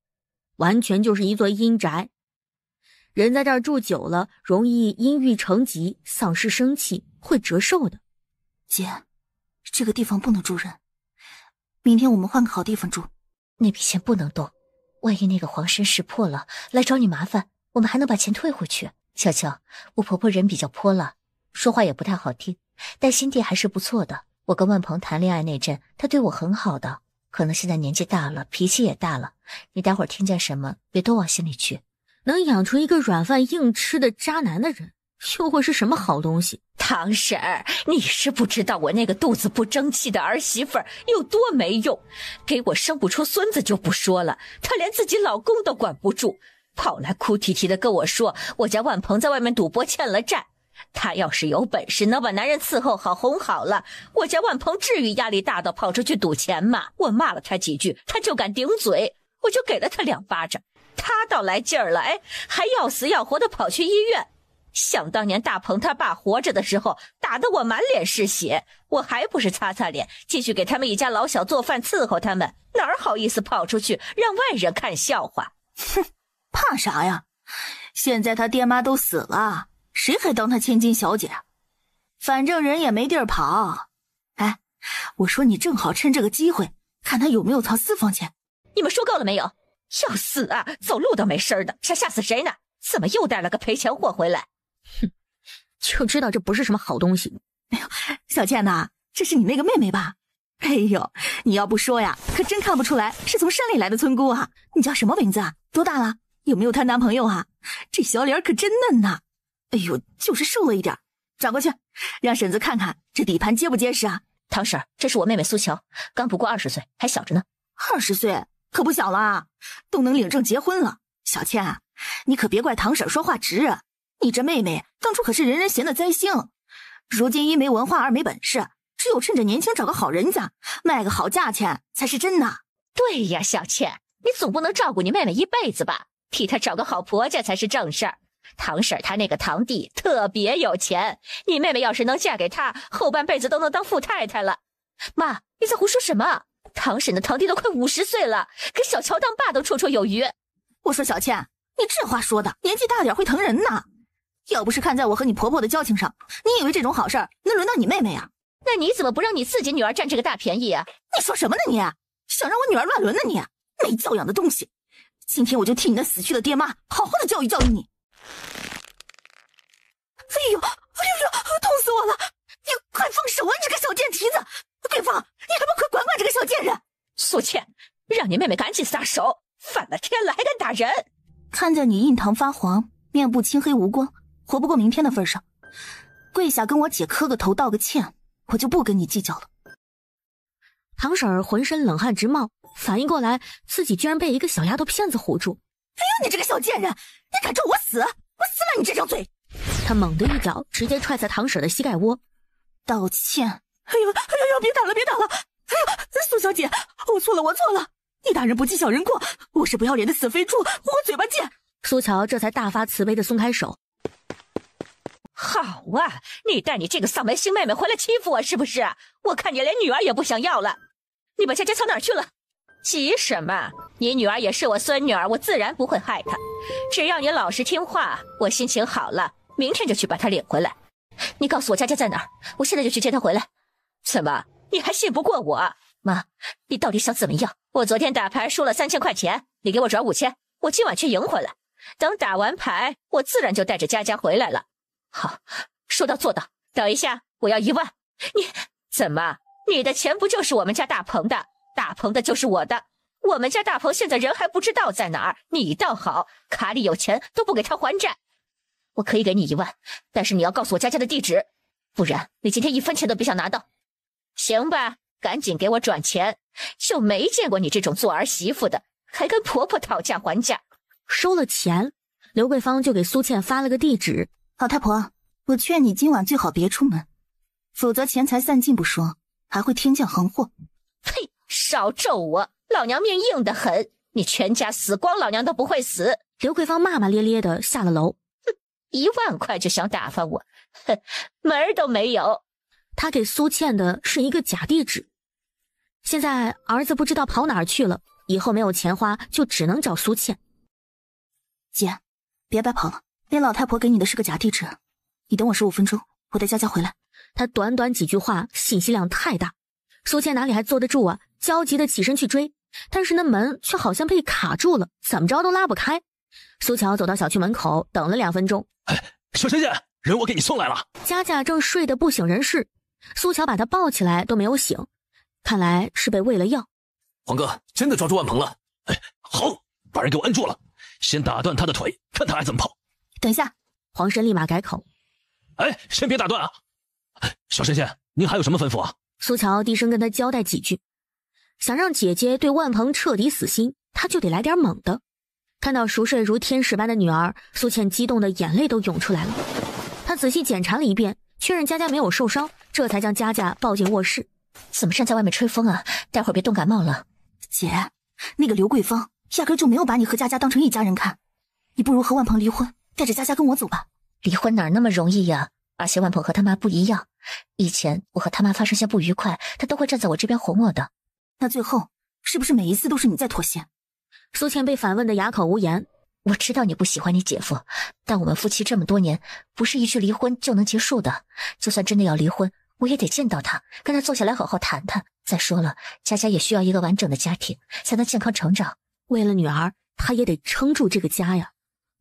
完全就是一座阴宅。人在这儿住久了，容易阴郁成疾，丧失生气，会折寿的。姐，这个地方不能住人，明天我们换个好地方住。那笔钱不能动，万一那个皇申识破了来找你麻烦，我们还能把钱退回去。小乔，我婆婆人比较泼辣，说话也不太好听，但心地还是不错的。我跟万鹏谈恋爱那阵，她对我很好的，可能现在年纪大了，脾气也大了，你待会儿听见什么别都往心里去。能养出一个软饭硬吃的渣男的人，又会是什么好东西？唐婶儿，你是不知道我那个肚子不争气的儿媳妇儿有多没用，给我生不出孙子就不说了，她连自己老公都管不住，跑来哭啼啼的跟我说我家万鹏在外面赌博欠了债，他要是有本事能把男人伺候好哄好了，我家万鹏至于压力大到跑出去赌钱吗？我骂了他几句，他就敢顶嘴，我就给了他2巴掌，他倒来劲儿了，还要死要活的跑去医院。想当年大鹏他爸活着的时候，打得我满脸是血，我还不是擦擦脸，继续给他们一家老小做饭伺候他们，哪儿好意思跑出去让外人看笑话？哼，怕啥呀？现在他爹妈都死了，谁还当他千金小姐？反正人也没地儿跑。哎，我说你正好趁这个机会，看他有没有藏私房钱。你们说够了没有？要死啊！走路都没声的，是吓死谁呢？怎么又带了个赔钱货回来？哼，就知道这不是什么好东西。哎呦，小倩呐，这是你那个妹妹吧？哎呦，你要不说呀，可真看不出来是从山里来的村姑啊。你叫什么名字啊？多大了？有没有她男朋友啊？这小脸可真嫩呐。哎呦，就是瘦了一点。转过去，让婶子看看这底盘结不结实啊。堂婶，这是我妹妹苏乔，刚不过20岁，还小着呢。20岁可不小了啊，都能领证结婚了。小倩啊，你可别怪堂婶说话直啊。你这妹妹当初可是人人嫌的灾星，如今一没文化，二没本事，只有趁着年轻找个好人家，卖个好价钱才是真的。对呀，小倩，你总不能照顾你妹妹一辈子吧？替她找个好婆家才是正事儿。堂婶她那个堂弟特别有钱，你妹妹要是能嫁给他，后半辈子都能当富太太了。妈，你在胡说什么？堂婶的堂弟都快50岁了，给小乔当爸都绰绰有余。我说小倩，你这话说的，年纪大点会疼人呐。要不是看在我和你婆婆的交情上，你以为这种好事儿能轮到你妹妹啊？那你怎么不让你自己女儿占这个大便宜啊？你说什么呢你？想让我女儿乱伦呢你？没教养的东西！今天我就替你那死去的爹妈好好的教育教育你。哎呦，痛死我了！你快放手啊，你这个小贱蹄子！桂芳，你还不快管管这个小贱人！苏倩，让你妹妹赶紧撒手，反了天了还敢打人！看在你印堂发黄，面部青黑无光，活不过明天的份上，跪下跟我姐磕个头道个歉，我就不跟你计较了。堂婶儿浑身冷汗直冒，反应过来自己居然被一个小丫头片子唬住。哎呦，你这个小贱人，你敢咒我死？我撕了你这张嘴！他猛地一脚直接踹在堂婶的膝盖窝，道歉。哎呦，别打了！哎呦，苏小姐，我错了！你大人不计小人过，我是不要脸的死肥猪，我嘴巴贱。苏乔这才大发慈悲的松开手。好啊，你带你这个丧门星妹妹回来欺负我是不是？我看你连女儿也不想要了。你把佳佳藏哪儿去了？急什么？你女儿也是我孙女儿，我自然不会害她。只要你老实听话，我心情好了，明天就去把她领回来。你告诉我佳佳在哪儿，我现在就去接她回来。怎么，你还信不过我？妈，你到底想怎么样？我昨天打牌输了3000块钱，你给我转5000，我今晚去赢回来。等打完牌，我自然就带着佳佳回来了。好，说到做到。等一下，我要1万。你怎么？你的钱不就是我们家大鹏的？大鹏的就是我的。我们家大鹏现在人还不知道在哪儿，你倒好，卡里有钱都不给他还债。我可以给你1万，但是你要告诉我佳佳的地址，不然你今天1分钱都别想拿到。行吧，赶紧给我转钱，就没见过你这种做儿媳妇的，还跟婆婆讨价还价。收了钱，刘桂芳就给苏倩发了个地址。老太婆，我劝你今晚最好别出门，否则钱财散尽不说，还会天降横祸。呸！少咒我，老娘命硬得很，你全家死光，老娘都不会死。刘桂芳骂骂咧咧的下了楼。哼，1万块就想打发我，哼，门儿都没有。他给苏倩的是一个假地址，现在儿子不知道跑哪儿去了，以后没有钱花，就只能找苏倩。姐，别白跑了，那老太婆给你的是个假地址，你等我15分钟，我带佳佳回来。他短短几句话，信息量太大，苏倩哪里还坐得住啊？焦急的起身去追，但是那门却好像被卡住了，怎么着都拉不开。苏乔走到小区门口，等了2分钟。小神仙，人我给你送来了。佳佳正睡得不省人事，苏乔把他抱起来都没有醒，看来是被喂了药。黄哥真的抓住万鹏了。好，把人给我摁住了，先打断他的腿，看他还怎么跑。等一下，黄神立马改口。先别打断啊。小神仙，您还有什么吩咐啊？苏乔低声跟他交代几句，想让姐姐对万鹏彻底死心，他就得来点猛的。看到熟睡如天使般的女儿，苏倩激动的眼泪都涌出来了。她仔细检查了一遍，确认佳佳没有受伤，这才将佳佳抱进卧室。怎么站在外面吹风啊？待会儿别冻感冒了。姐，那个刘桂芳压根就没有把你和佳佳当成一家人看，你不如和万鹏离婚，带着佳佳跟我走吧。离婚哪那么容易呀？而且万鹏和他妈不一样，以前我和他妈发生些不愉快，他都会站在我这边哄我的。那最后是不是每一次都是你在妥协？苏倩被反问的哑口无言。我知道你不喜欢你姐夫，但我们夫妻这么多年，不是一句离婚就能结束的。就算真的要离婚，我也得见到他，跟他坐下来好好谈谈。再说了，佳佳也需要一个完整的家庭，才能健康成长。为了女儿，他也得撑住这个家呀。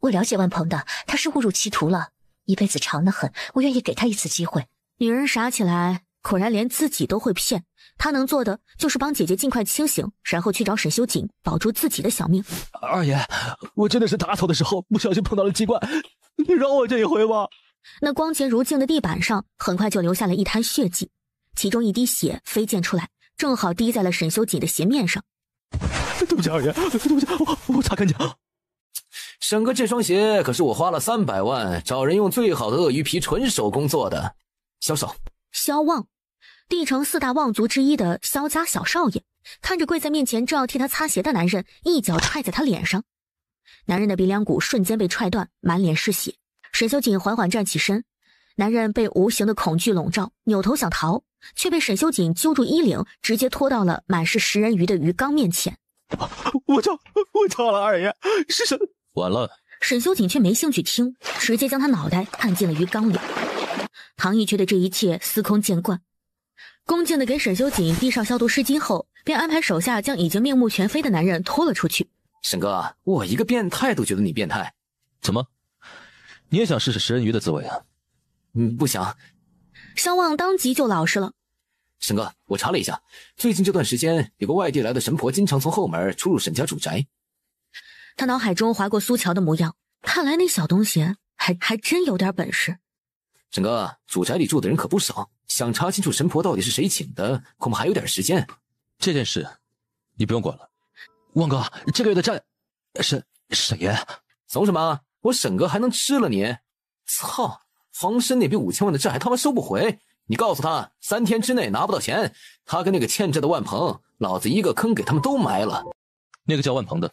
我了解万鹏的，他是误入歧途了，一辈子长得很，我愿意给他一次机会。女人傻起来，果然连自己都会骗。她能做的就是帮姐姐尽快清醒，然后去找沈修锦，保住自己的小命。二爷，我真的是打扫的时候不小心碰到了机关，你饶我这一回吧。那光洁如镜的地板上很快就留下了一滩血迹，其中一滴血飞溅出来，正好滴在了沈修锦的鞋面上。对不起二爷，对不起，我擦干净。沈哥，这双鞋可是我花了300万找人用最好的鳄鱼皮纯手工做的，销售。萧望，帝城4大望族之一的萧家小少爷，看着跪在面前正要替他擦鞋的男人，一脚踹在他脸上，男人的鼻梁骨瞬间被踹断，满脸是血。沈修锦缓缓站起身，男人被无形的恐惧笼罩，扭头想逃，却被沈修锦揪住衣领，直接拖到了满是食人鱼的鱼缸面前。我错了，二爷，是神。晚了。沈修锦却没兴趣听，直接将他脑袋按进了鱼缸里。唐毅却对这一切司空见惯，恭敬地给沈修锦递上消毒湿巾后，便安排手下将已经面目全非的男人拖了出去。沈哥，我一个变态都觉得你变态。怎么？你也想试试食人鱼的滋味啊？不想。萧望当即就老实了。沈哥，我查了一下，最近这段时间有个外地来的神婆经常从后门出入沈家主宅。他脑海中划过苏乔的模样，看来那小东西还真有点本事。沈哥，主宅里住的人可不少，想查清楚神婆到底是谁请的，恐怕还有点时间。这件事你不用管了。旺哥，这个月的债，沈爷。怂什么？我沈哥还能吃了你？操！黄申那笔5000万的债还他妈收不回，你告诉他3天之内拿不到钱，他跟那个欠债的万鹏，老子一个坑给他们都埋了。那个叫万鹏的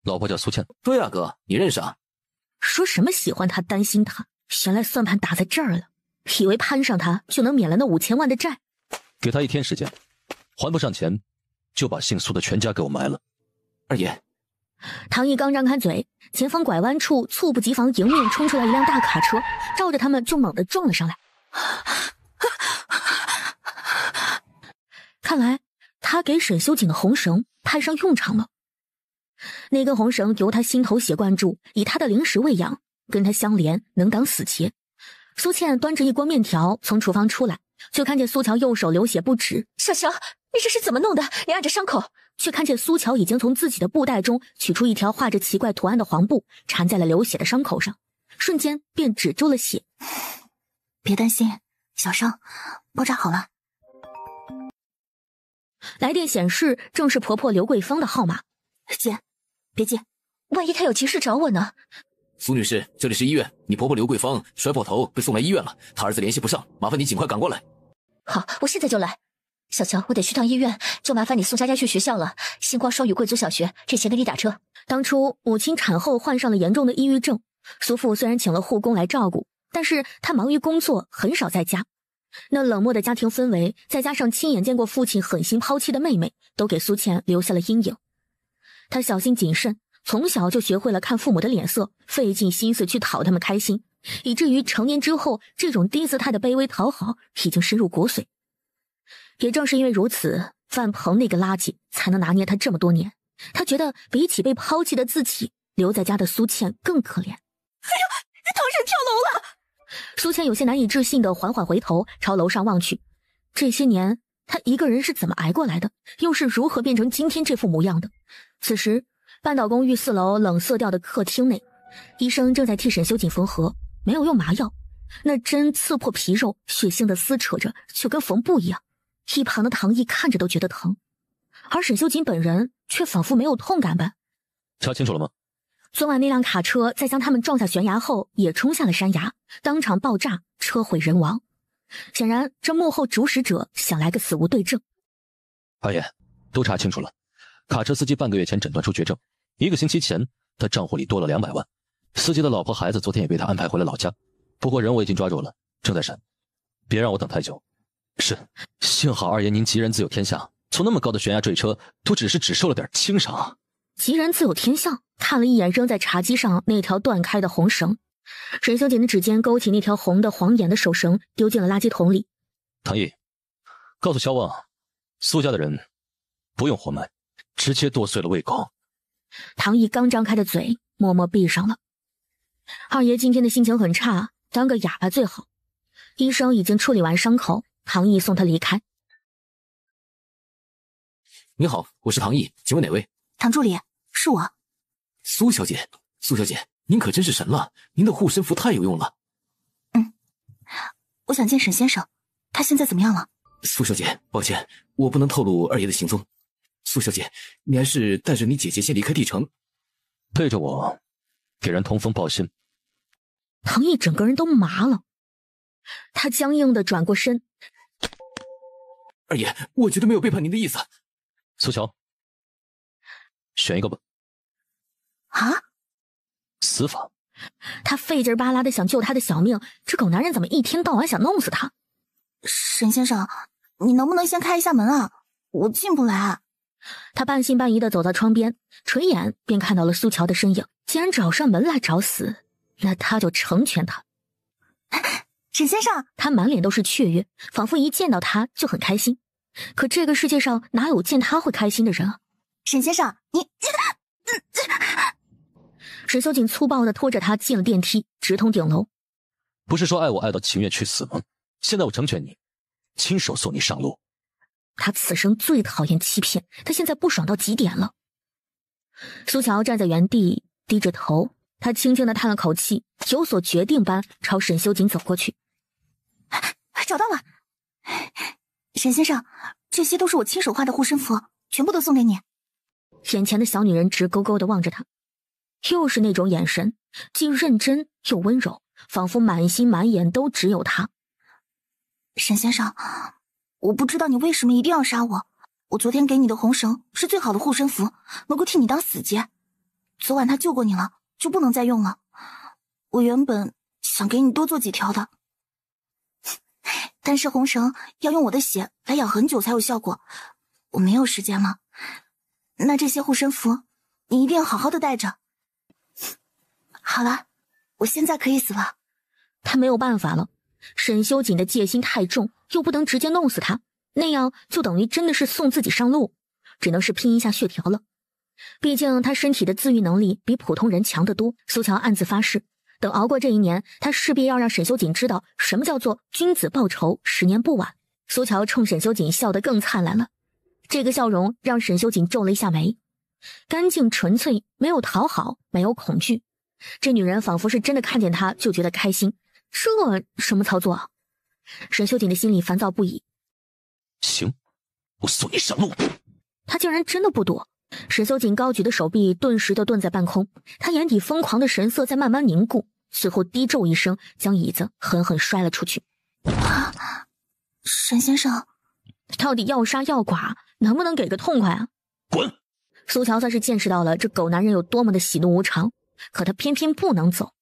老婆叫苏倩。对啊哥，你认识啊？说什么喜欢他担心他，原来算盘打在这儿了，以为攀上他就能免了那5000万的债。给他1天时间，还不上钱就把姓苏的全家给我埋了。二爷。唐毅刚张开嘴，前方拐弯处猝不及防迎面冲出来一辆大卡车，照着他们就猛地撞了上来。看来他给沈修锦的红绳派上用场了。那根红绳由他心头血灌注，以他的灵石喂养，跟他相连，能挡死劫。苏倩端着一锅面条从厨房出来，却看见苏乔右手流血不止。小乔，你这是怎么弄的？你按着伤口。却看见苏乔已经从自己的布袋中取出一条画着奇怪图案的黄布，缠在了流血的伤口上，瞬间便止住了血。别担心，小伤，包扎好了。来电显示正是婆婆刘桂芳的号码。姐，别接，万一她有急事找我呢？苏女士，这里是医院，你婆婆刘桂芳摔破头被送来医院了，她儿子联系不上，麻烦你尽快赶过来。好，我现在就来。小乔，我得去趟医院，就麻烦你送佳佳去学校了。星光双语贵族小学，这钱给你打车。当初母亲产后患上了严重的抑郁症，苏父虽然请了护工来照顾，但是他忙于工作，很少在家。那冷漠的家庭氛围，再加上亲眼见过父亲狠心抛弃的妹妹，都给苏倩留下了阴影。她小心谨慎，从小就学会了看父母的脸色，费尽心思去讨他们开心，以至于成年之后，这种低姿态的卑微讨好已经深入骨髓。也正是因为如此，范鹏那个垃圾才能拿捏他这么多年。他觉得比起被抛弃的自己，留在家的苏倩更可怜。哎呦，唐神跳楼了！苏倩有些难以置信地缓缓回头，朝楼上望去。这些年，她一个人是怎么挨过来的？又是如何变成今天这副模样的？此时，半岛公寓4楼冷色调的客厅内，医生正在替沈修锦缝合，没有用麻药，那针刺破皮肉，血腥地撕扯着，就跟缝布一样。一旁的唐毅看着都觉得疼，而沈修锦本人却仿佛没有痛感般。查清楚了吗？昨晚那辆卡车在将他们撞下悬崖后，也冲下了山崖，当场爆炸，车毁人亡。显然，这幕后主使者想来个死无对证。二爷，都查清楚了。卡车司机半个月前诊断出绝症，1个星期前他账户里多了200万。司机的老婆孩子昨天也被他安排回了老家，不过人我已经抓住了，正在审。别让我等太久。是，幸好二爷您吉人自有天相，从那么高的悬崖坠车，都只受了点轻伤。吉人自有天相，看了一眼扔在茶几上那条断开的红绳，沈修锦的指尖勾起那条红的晃眼的手绳，丢进了垃圾桶里。唐毅，告诉小王，苏家的人不用活埋，直接剁碎了喂狗。唐毅刚张开的嘴默默闭上了。二爷今天的心情很差，当个哑巴最好。医生已经处理完伤口，唐毅送他离开。你好，我是唐毅，请问哪位？唐助理，是我。苏小姐，苏小姐，您可真是神了，您的护身符太有用了。我想见沈先生，他现在怎么样了？苏小姐，抱歉，我不能透露二爷的行踪。苏小姐，你还是带着你姐姐先离开帝城。背着我，给人通风报信。唐毅整个人都麻了，他僵硬地转过身。二爷，我绝对没有背叛您的意思。苏乔，选一个吧。啊？死法。他费劲巴拉的想救他的小命，这狗男人怎么一天到晚想弄死他？沈先生，你能不能先开一下门啊？我进不来。他半信半疑的走到窗边，垂眼便看到了苏乔的身影。既然找上门来找死，那他就成全他。沈先生，他满脸都是雀跃，仿佛一见到他就很开心。可这个世界上哪有见他会开心的人啊？沈先生，你……沈修锦粗暴地拖着他进了电梯，直通顶楼。不是说爱我爱到情愿去死吗？现在我成全你，亲手送你上路。他此生最讨厌欺骗，他现在不爽到极点了。苏乔站在原地，低着头，他轻轻地叹了口气，有所决定般朝沈修锦走过去。找到了，沈先生，这些都是我亲手画的护身符，全部都送给你。眼前的小女人直勾勾地望着他，又是那种眼神，既认真又温柔，仿佛满心满眼都只有他。沈先生，我不知道你为什么一定要杀我。我昨天给你的红绳是最好的护身符，能够替你当死结。昨晚他救过你了，就不能再用了。我原本想给你多做几条的，但是红绳要用我的血来养很久才有效果，我没有时间了。那这些护身符，你一定要好好的带着。好了，我现在可以死了。他没有办法了，沈修锦的戒心太重，又不能直接弄死他，那样就等于真的是送自己上路，只能是拼一下血条了。毕竟他身体的自愈能力比普通人强得多。苏乔暗自发誓，等熬过这一年，他势必要让沈修锦知道什么叫做君子报仇，10年不晚。苏乔冲沈修锦笑得更灿烂了，这个笑容让沈修锦皱了一下眉，干净纯粹，没有讨好，没有恐惧。这女人仿佛是真的看见他就觉得开心，这什么操作啊？沈修锦的心里烦躁不已。行，我送你上路。他竟然真的不躲。沈修锦高举的手臂顿时的顿在半空，他眼底疯狂的神色在慢慢凝固，随后低咒一声，将椅子狠狠摔了出去。沈先生，到底要杀要剐，能不能给个痛快啊？滚！苏乔算是见识到了这狗男人有多么的喜怒无常，可他偏偏不能走。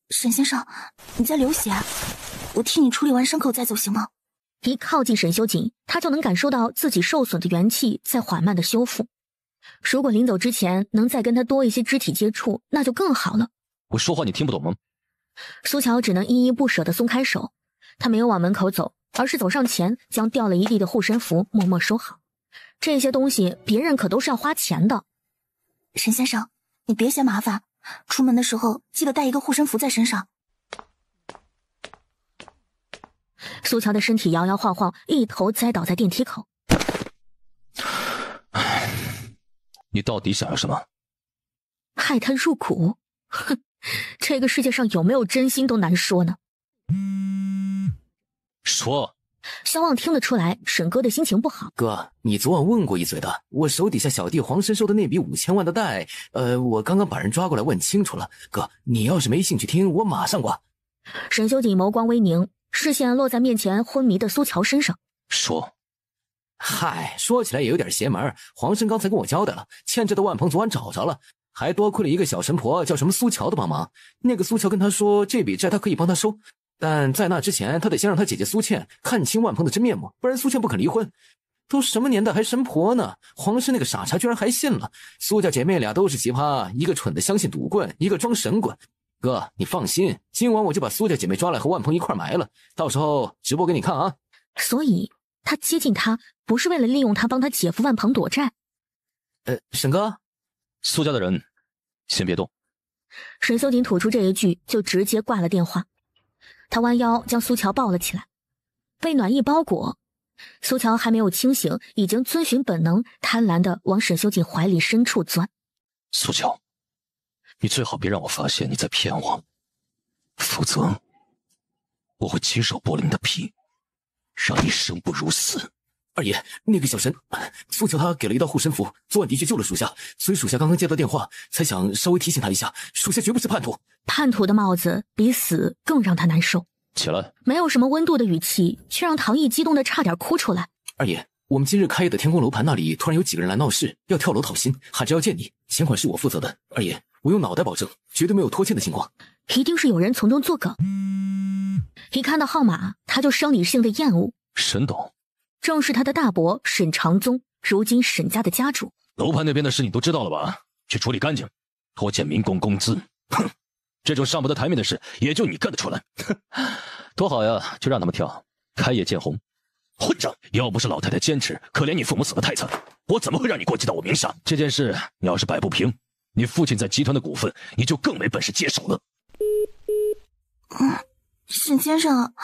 沈先生，你在流血，我替你处理完伤口再走行吗？一靠近沈修锦，他就能感受到自己受损的元气在缓慢的修复。如果临走之前能再跟他多一些肢体接触，那就更好了。我说话你听不懂吗？苏乔只能依依不舍地松开手，他没有往门口走，而是走上前，将掉了一地的护身符默默收好。这些东西别人可都是要花钱的。沈先生，你别嫌麻烦，出门的时候记得带一个护身符在身上。苏乔的身体摇摇晃晃，一头栽倒在电梯口。你到底想要什么？害他入骨？哼，这个世界上有没有真心都难说呢。说。萧望听得出来沈哥的心情不好。哥，你昨晚问过一嘴的，我手底下小弟黄申收的那笔5000万的贷，我刚刚把人抓过来问清楚了。哥，你要是没兴趣听，我马上挂。沈修锦眸光微凝，视线落在面前昏迷的苏乔身上。说。嗨，说起来也有点邪门，黄申刚才跟我交代了，欠债的万鹏昨晚找着了，还多亏了一个小神婆叫什么苏乔的帮忙。那个苏乔跟他说这笔债他可以帮他收，但在那之前他得先让他姐姐苏倩看清万鹏的真面目，不然苏倩不肯离婚。都什么年代还神婆呢？皇室那个傻叉居然还信了。苏家姐妹俩都是奇葩，一个蠢的相信赌棍，一个装神棍。哥，你放心，今晚我就把苏家姐妹抓来和万鹏一块埋了，到时候直播给你看啊。所以他接近他不是为了利用他帮他姐夫万鹏躲债。沈哥，苏家的人先别动。沈修锦吐出这一句就直接挂了电话。他弯腰将苏乔抱了起来，被暖意包裹。苏乔还没有清醒，已经遵循本能，贪婪地往沈修锦怀里深处钻。苏乔，你最好别让我发现你在骗我，否则我会亲手剥了你的皮，让你生不如死。二爷，那个小神苏乔他给了一道护身符，昨晚的确救了属下，所以属下刚刚接到电话，才想稍微提醒他一下，属下绝不是叛徒。叛徒的帽子比死更让他难受。起来。没有什么温度的语气，却让唐毅激动的差点哭出来。二爷，我们今日开业的天宫楼盘那里突然有几个人来闹事，要跳楼讨薪，喊着要见你，钱款是我负责的。二爷，我用脑袋保证，绝对没有拖欠的情况。一定是有人从中作梗。一看到号码，他就生理性的厌恶。沈董，正是他的大伯沈长宗，如今沈家的家主。楼盘那边的事你都知道了吧？去处理干净，拖欠民工工资。哼，这种上不得台面的事，也就你干得出来。哼，多好呀，就让他们跳，开业见红。混账！要不是老太太坚持，可怜你父母死得太惨，我怎么会让你过继到我名下？这件事你要是摆不平，你父亲在集团的股份，你就更没本事接手了。沈先生，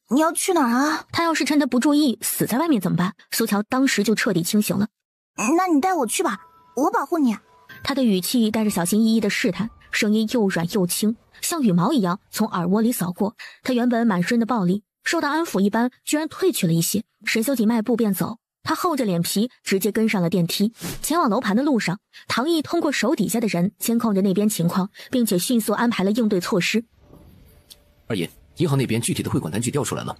你要去哪儿啊？他要是趁他不注意死在外面怎么办？苏乔当时就彻底清醒了。那你带我去吧，我保护你。他的语气带着小心翼翼的试探，声音又软又轻，像羽毛一样从耳窝里扫过。他原本满身的暴力，受到安抚一般，居然褪去了一些。沈修锦迈步便走，他厚着脸皮直接跟上了电梯。前往楼盘的路上，唐毅通过手底下的人监控着那边情况，并且迅速安排了应对措施。二爷，银行那边具体的汇款单据调出来了，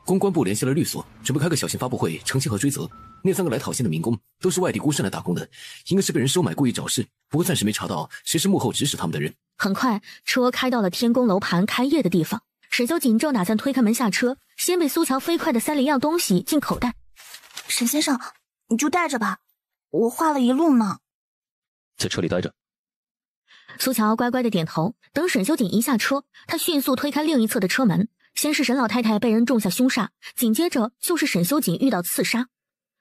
公关部联系了律所，准备开个小型发布会澄清和追责。那3个来讨薪的民工都是外地孤身来打工的，应该是被人收买故意找事，不过暂时没查到谁是幕后指使他们的人。很快，车开到了天宫楼盘开业的地方。沈修锦正打算推开门下车，先被苏乔飞快地塞了一样东西进口袋。沈先生，你就带着吧，我画了一路呢。在车里待着。苏乔乖乖地点头，等沈修锦一下车，他迅速推开另一侧的车门。先是沈老太太被人种下凶煞，紧接着就是沈修锦遇到刺杀。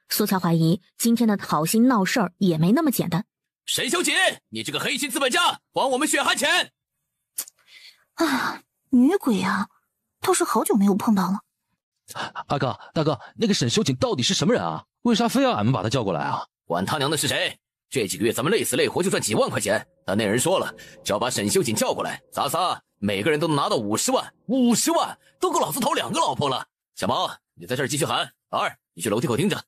苏乔怀疑今天的讨薪闹事儿也没那么简单。沈修锦，你这个黑心资本家，还我们血汗钱！啊，女鬼啊，倒是好久没有碰到了。阿哥，大哥，那个沈修锦到底是什么人啊？为啥非要俺们把他叫过来啊？管他娘的是谁，这几个月咱们累死累活就赚几万块钱，但那人说了，只要把沈修锦叫过来，咱仨每个人都能拿到50万，50万都够老子讨2个老婆了。小毛，你在这儿继续喊，老二，你去楼梯口盯着，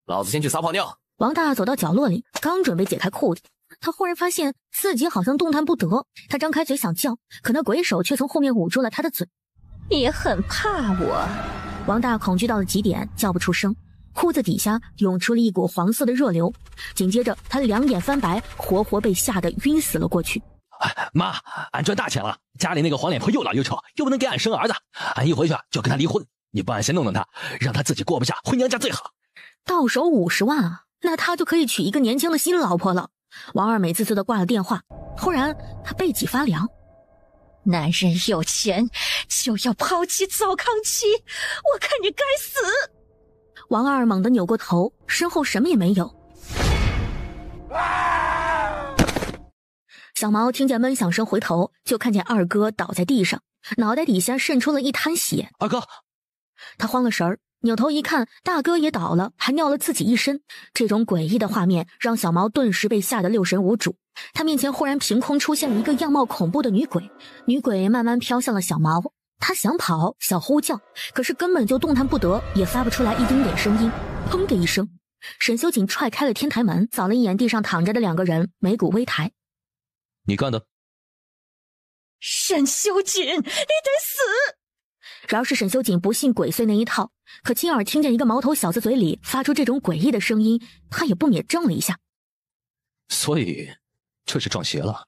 老子先去撒泡尿。王大走到角落里，刚准备解开裤子，他忽然发现自己好像动弹不得。他张开嘴想叫，可那鬼手却从后面捂住了他的嘴。你很怕我？王大恐惧到了极点，叫不出声。裤子底下涌出了一股黄色的热流，紧接着他两眼翻白，活活被吓得晕死了过去。妈，俺赚大钱了，家里那个黄脸婆又老又丑，又不能给俺生儿子，俺一回去就跟他离婚。你帮俺先弄弄他，让他自己过不下，回娘家最好。到手50万啊，那他就可以娶一个年轻的新老婆了。王二美滋滋的挂了电话，忽然他背脊发凉。男人有钱就要抛弃糟糠妻，我看你该死！王二猛地扭过头，身后什么也没有。小毛听见闷响声回头，就看见二哥倒在地上，脑袋底下渗出了一滩血。二哥，他慌了神儿，扭头一看，大哥也倒了，还尿了自己一身。这种诡异的画面让小毛顿时被吓得六神无主。他面前忽然凭空出现了一个样貌恐怖的女鬼，女鬼慢慢飘向了小毛。他想跑，想呼叫，可是根本就动弹不得，也发不出来一丁点声音。砰的一声，沈修锦踹开了天台门，扫了一眼地上躺着的2个人，眉骨微抬。你干的？沈修锦，你得死！然而是沈修锦不信鬼祟那一套，可亲耳听见一个毛头小子嘴里发出这种诡异的声音，他也不免怔了一下。所以这是撞邪了。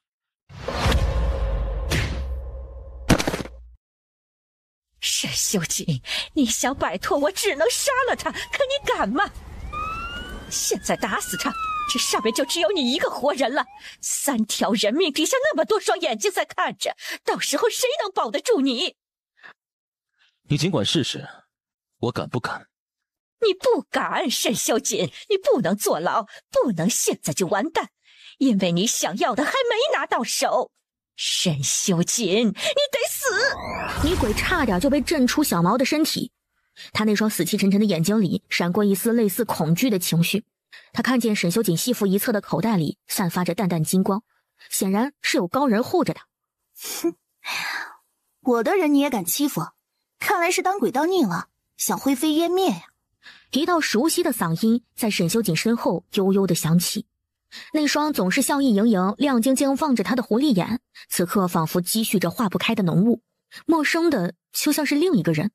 沈修锦，你想摆脱我，只能杀了他，可你敢吗？现在打死他，这上面就只有你一个活人了。3条人命，底下那么多双眼睛在看着，到时候谁能保得住你？你尽管试试，我敢不敢？你不敢，沈修锦，你不能坐牢，不能现在就完蛋，因为你想要的还没拿到手。沈修锦，你得死！女鬼差点就被震出小毛的身体，她那双死气沉沉的眼睛里闪过一丝类似恐惧的情绪。她看见沈修锦西服一侧的口袋里散发着淡淡金光，显然是有高人护着她。哼，我的人你也敢欺负？看来是当鬼当腻了，想灰飞烟灭呀！一道熟悉的嗓音在沈修锦身后悠悠地响起，那双总是笑意盈盈、亮晶晶望着他的狐狸眼，此刻仿佛积蓄着化不开的浓雾，陌生的就像是另一个人。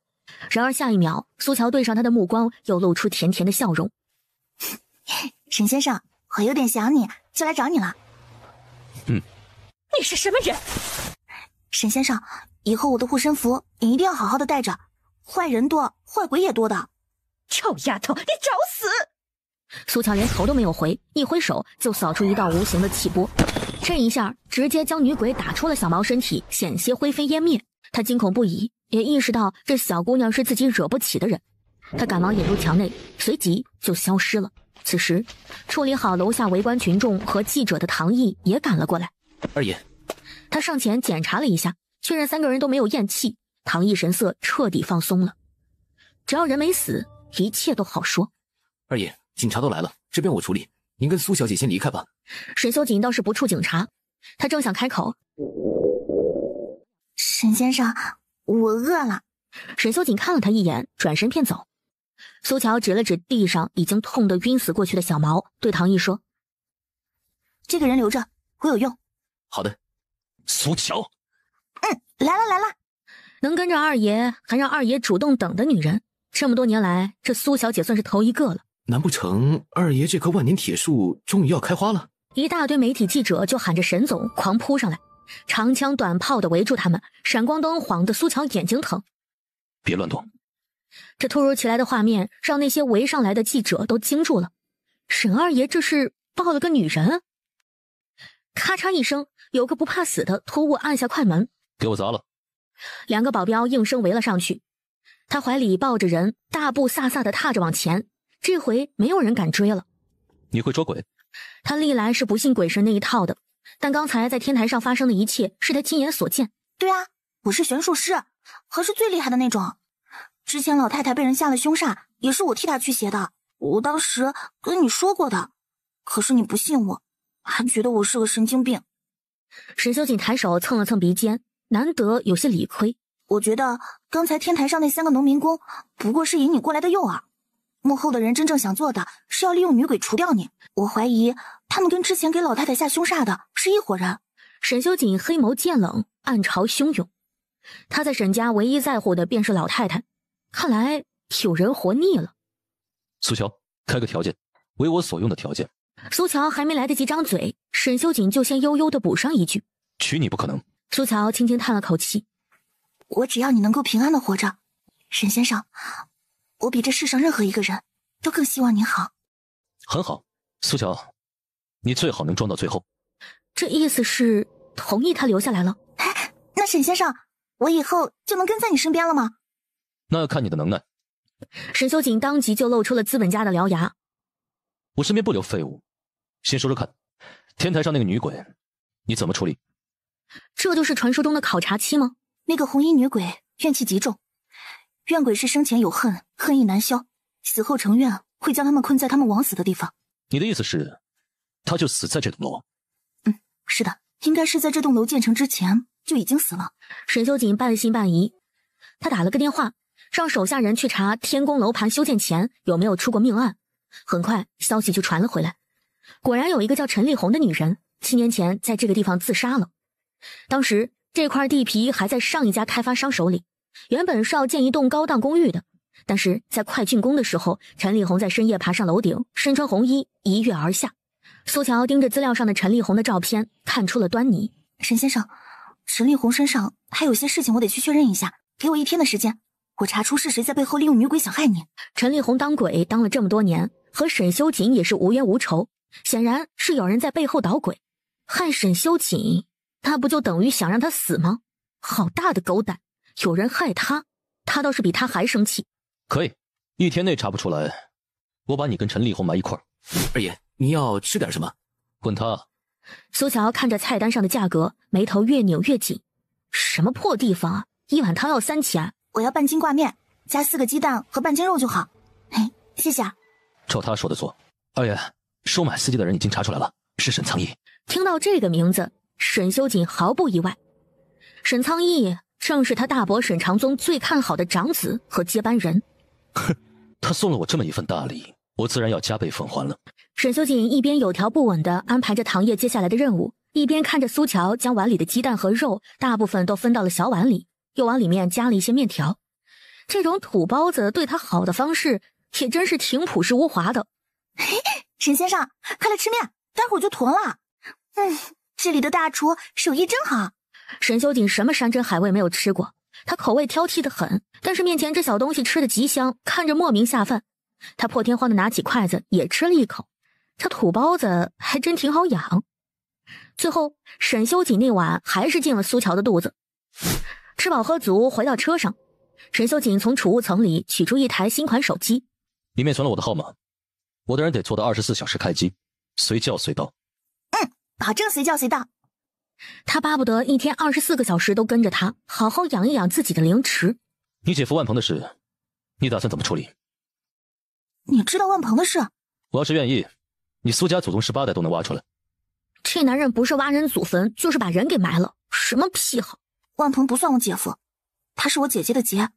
然而下一秒，苏乔对上他的目光又露出甜甜的笑容。沈先生，我有点想你，就来找你了。你是什么人？沈先生，以后我的护身符你一定要好好的带着，坏人多，坏鬼也多的。臭丫头，你找死！苏乔连头都没有回，一挥手就扫出一道无形的气波，这一下直接将女鬼打出了小毛身体，险些灰飞烟灭。他惊恐不已，也意识到这小姑娘是自己惹不起的人，他赶忙引入墙内，随即就消失了。此时处理好楼下围观群众和记者的唐毅也赶了过来。二爷，他上前检查了一下，确认3个人都没有咽气，唐毅神色彻底放松了。只要人没死，一切都好说。二爷，警察都来了，这边我处理，您跟苏小姐先离开吧。沈修锦倒是不触警察，他正想开口，沈先生，我饿了。沈修锦看了他一眼，转身便走。苏乔指了指地上已经痛得晕死过去的小毛，对唐毅说：“这个人留着，我有用。”好的。苏乔，来了来了。能跟着二爷还让二爷主动等的女人，这么多年来，这苏小姐算是头一个了。难不成二爷这棵万年铁树终于要开花了？一大堆媒体记者就喊着沈总狂扑上来，长枪短炮的围住他们，闪光灯晃得苏乔眼睛疼。别乱动！这突如其来的画面让那些围上来的记者都惊住了。沈二爷这是抱了个女人？咔嚓一声，有个不怕死的突兀按下快门，给我砸了！2个保镖应声围了上去。他怀里抱着人，大步飒飒地踏着往前。这回没有人敢追了。你会捉鬼？他历来是不信鬼神那一套的，但刚才在天台上发生的一切是他亲眼所见。对啊，我是玄术师，还是最厉害的那种。之前老太太被人下了凶煞，也是我替她驱邪的。我当时跟你说过的，可是你不信我，还觉得我是个神经病。沈修锦抬手蹭了蹭鼻尖，难得有些理亏。我觉得刚才天台上那3个农民工不过是引你过来的诱饵，幕后的人真正想做的是要利用女鬼除掉你。我怀疑他们跟之前给老太太下凶煞的是一伙人。沈修锦黑眸渐冷，暗潮汹涌。他在沈家唯一在乎的便是老太太，看来有人活腻了。苏乔，开个条件，为我所用的条件。苏乔还没来得及张嘴，沈修锦就先悠悠地补上一句：娶你不可能。苏乔轻轻叹了口气：我只要你能够平安的活着，沈先生，我比这世上任何一个人都更希望你好。很好，苏乔，你最好能装到最后。这意思是同意他留下来了？那沈先生，我以后就能跟在你身边了吗？那要看你的能耐。沈修锦当即就露出了资本家的獠牙。我身边不留废物。先说说看，天台上那个女鬼，你怎么处理？这就是传说中的考察期吗？那个红衣女鬼怨气极重，怨鬼是生前有恨，恨意难消，死后成怨，会将他们困在他们枉死的地方。你的意思是，他就死在这栋楼？是的，应该是在这栋楼建成之前就已经死了。沈修锦半信半疑，他打了个电话，让手下人去查天宫楼盘修建前有没有出过命案。很快消息就传了回来，果然有一个叫陈丽红的女人7年前在这个地方自杀了。当时这块地皮还在上一家开发商手里，原本是要建一栋高档公寓的，但是在快竣工的时候，陈丽红在深夜爬上楼顶，身穿红衣一跃而下。苏乔盯着资料上的陈丽红的照片，看出了端倪。沈先生，陈丽红身上还有些事情我得去确认一下，给我1天的时间，我查出是谁在背后利用女鬼想害你。陈丽红当鬼当了这么多年，和沈修锦也是无冤无仇，显然是有人在背后捣鬼。害沈修锦，那不就等于想让他死吗？好大的狗胆！有人害他，他倒是比他还生气。可以，1天内查不出来，我把你跟陈立红埋一块儿。二爷，你要吃点什么？滚他！苏乔看着菜单上的价格，眉头越扭越紧。什么破地方啊！一碗汤要3钱。我要半斤挂面，加4个鸡蛋和半斤肉就好。嘿，谢谢啊。照他说的做。二爷，收买司机的人已经查出来了，是沈苍逸。听到这个名字，沈修锦毫不意外。沈苍逸正是他大伯沈长宗最看好的长子和接班人。哼，他送了我这么一份大礼，我自然要加倍奉还了。沈修锦一边有条不紊地安排着唐烨接下来的任务，一边看着苏乔将碗里的鸡蛋和肉大部分都分到了小碗里，又往里面加了一些面条。这种土包子对他好的方式也真是挺朴实无华的。嘿，沈先生，快来吃面，待会儿就坨了。这里的大厨手艺真好。沈修锦什么山珍海味没有吃过，他口味挑剔得很，但是面前这小东西吃得极香，看着莫名下饭。他破天荒地拿起筷子也吃了一口，这土包子还真挺好养。最后沈修锦那碗还是进了苏乔的肚子。吃饱喝足回到车上，沈修锦从储物层里取出一台新款手机，里面存了我的号码，我的人得做到24小时开机，随叫随到。保证随叫随到。他巴不得一天24个小时都跟着他，好好养一养自己的凌迟。你姐夫万鹏的事，你打算怎么处理？你知道万鹏的事？我要是愿意，你苏家祖宗18代都能挖出来。这男人不是挖人祖坟，就是把人给埋了，什么癖好！万鹏不算我姐夫，他是我姐姐的劫，